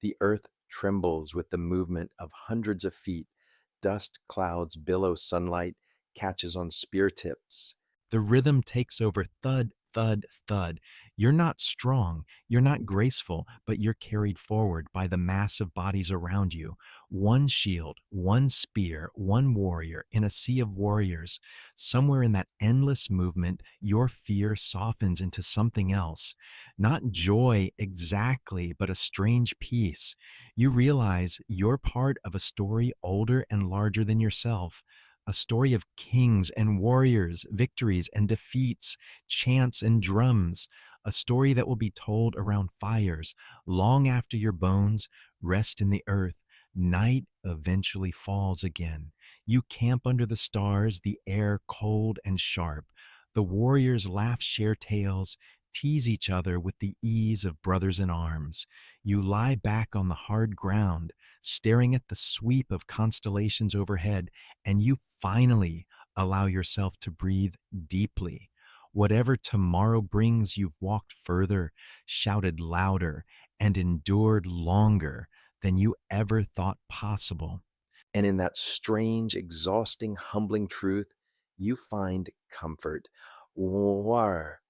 The earth trembles with the movement of hundreds of feet. Dust clouds billow sunlight, catches on spear tips. The rhythm takes over, thud, thud, thud. You're not strong, you're not graceful, but you're carried forward by the massive bodies around you. One shield, one spear, one warrior in a sea of warriors. Somewhere in that endless movement, your fear softens into something else. Not joy exactly, but a strange peace. You realize you're part of a story older and larger than yourself, a story of kings and warriors, victories and defeats, chants and drums, a story that will be told around fires long after your bones rest in the earth. Night eventually falls again. You camp under the stars, the air cold and sharp. The warriors laugh, share tales, tease each other with the ease of brothers in arms. You lie back on the hard ground, staring at the sweep of constellations overhead, and you finally allow yourself to breathe deeply. Whatever tomorrow brings, you've walked further, shouted louder, and endured longer than you ever thought possible. And in that strange, exhausting, humbling truth, you find comfort. War.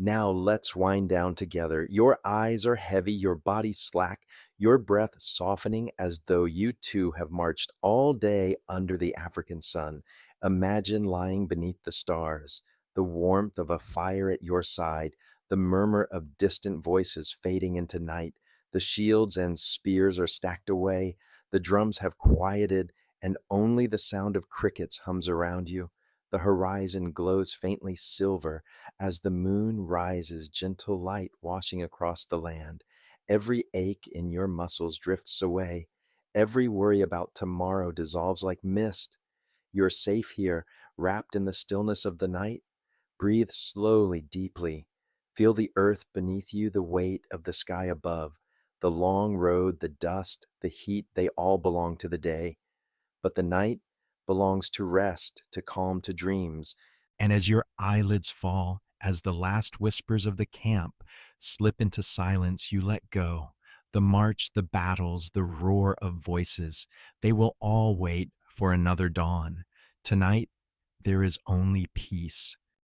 Now let's wind down together. Your eyes are heavy, your body slack, your breath softening as though you too have marched all day under the African sun. Imagine lying beneath the stars, the warmth of a fire at your side, the murmur of distant voices fading into night. The shields and spears are stacked away, the drums have quieted, and only the sound of crickets hums around you. The horizon glows faintly silver as the moon rises, gentle light washing across the land. Every ache in your muscles drifts away. Every worry about tomorrow dissolves like mist. You're safe here, wrapped in the stillness of the night. Breathe slowly, deeply. Feel the earth beneath you, the weight of the sky above. The long road, the dust, the heat, they all belong to the day. But the night belongs to rest, to calm, to dreams. And as your eyelids fall, as the last whispers of the camp slip into silence, you let go. The march, the battles, the roar of voices, they will all wait for another dawn. Tonight, there is only peace.